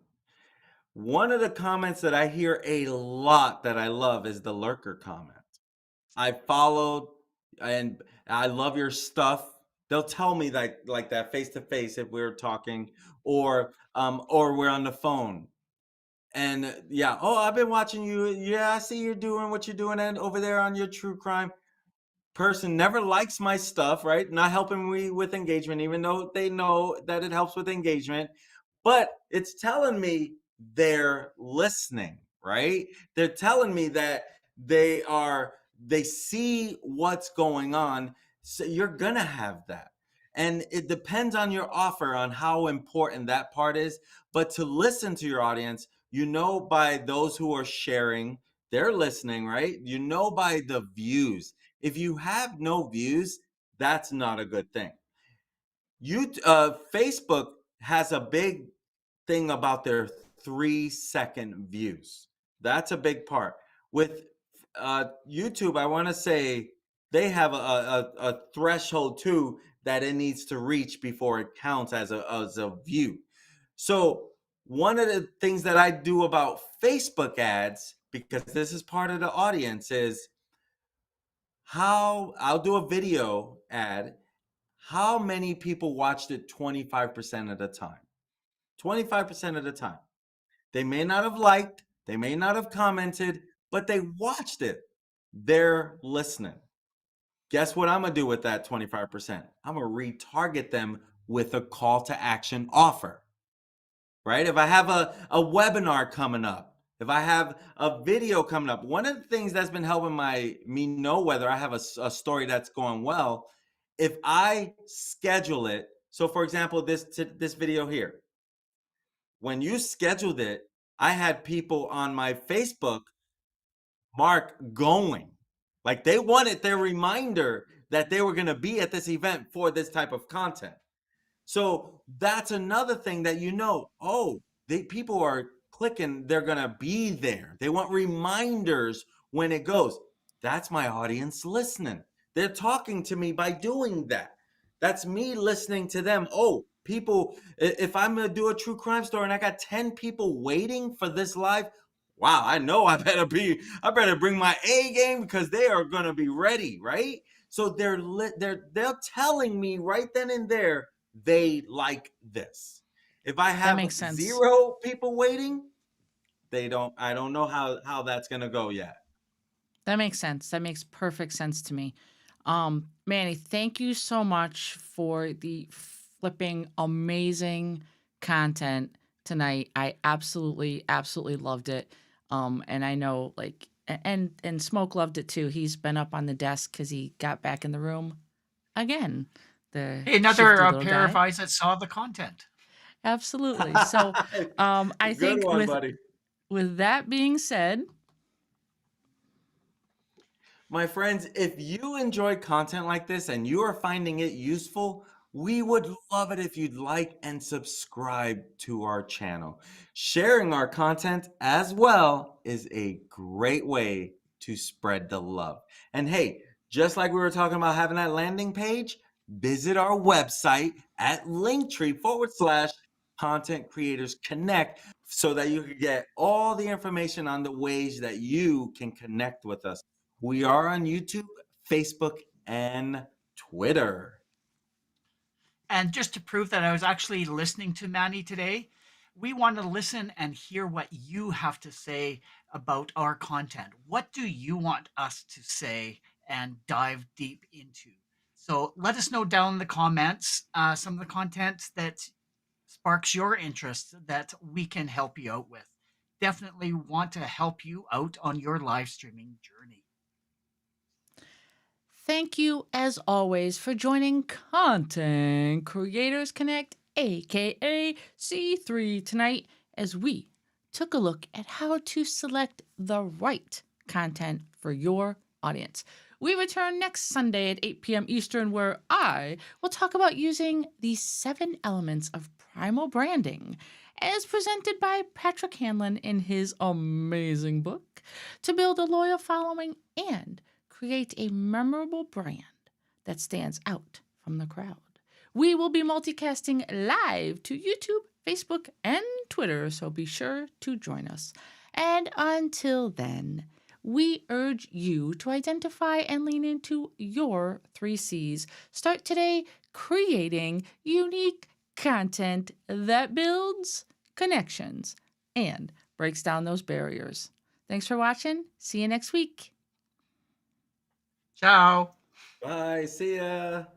One of the comments that I hear a lot that I love is the lurker comment. I followed and I love your stuff. They'll tell me like that face to face if we're talking or we're on the phone. And yeah, oh, I've been watching you. Yeah, I see you're doing what you're doing and over there on your true crime. person never likes my stuff, right? Not helping me with engagement, even though they know that it helps with engagement. But it's telling me they're listening, right? They're telling me that they see what's going on. So you're gonna have that. And it depends on your offer on how important that part is. But to listen to your audience, by those who are sharing, they're listening, right? By the views. If you have no views, that's not a good thing. Facebook has a big thing about their 3-second views. That's a big part. With YouTube, I want to say they have a threshold too that it needs to reach before it counts as a view. So one of the things that I do about Facebook ads, because this is part of the audience, is how I'll do a video ad. How many people watched it 25% of the time? 25% of the time. They may not have liked, they may not have commented, but they watched it. They're listening. Guess what I'm going to do with that 25%? I'm going to retarget them with a call to action offer, right? If I have a webinar coming up, if I have a video coming up, one of the things that's been helping me know whether I have a story that's going well, if I schedule it. So for example, this video here, when you scheduled it, I had people on my Facebook mark going. Like they wanted their reminder that they were going to be at this event for this type of content. So that's another thing that people are clicking, they're going to be there. They want reminders when it goes. That's my audience listening. They're talking to me by doing that. That's me listening to them. Oh, people, if I'm going to do a true crime story and I got 10 people waiting for this live, wow, I know I better bring my A game because they are going to be ready, right? So they're telling me right then and there they like this. If I That have makes sense. 0 people waiting, I don't know how that's going to go yet. That makes sense. That makes perfect sense to me. Manny, thank you so much for the flipping amazing content tonight. I absolutely, absolutely loved it. And I know and Smoke loved it too. He's been up on the desk because he got back in the room again. The Hey, another shifty little pair of guy. eyes that saw the content. Absolutely. So I Good think one, buddy. with that being said, My friends, if you enjoy content like this and you are finding it useful, we would love it if you'd like and subscribe to our channel. Sharing our content as well is a great way to spread the love. And hey, just like we were talking about having that landing page, visit our website at linktr.ee/contentcreatorsconnect so that you can get all the information on the ways that you can connect with us. We are on YouTube, Facebook, and Twitter. And just to prove that I was actually listening to Manny today, we want to listen and hear what you have to say about our content. What do you want us to say and dive deep into? So let us know down in the comments some of the content that sparks your interest that we can help you out with. Definitely want to help you out on your live streaming journey. thank you, as always, for joining Content Creators Connect, aka C3, tonight as we took a look at how to select the right content for your audience. We return next Sunday at 8 p.m. Eastern, where I will talk about using the 7 elements of primal branding, as presented by Patrick Hanlon in his amazing book, to build a loyal following and create a memorable brand that stands out from the crowd. We will be multicasting live to YouTube, Facebook, and Twitter, so be sure to join us. And until then, we urge you to identify and lean into your 3 C's. Start today creating unique content that builds connections and breaks down those barriers. Thanks for watching. See you next week. Ciao. Bye. See ya.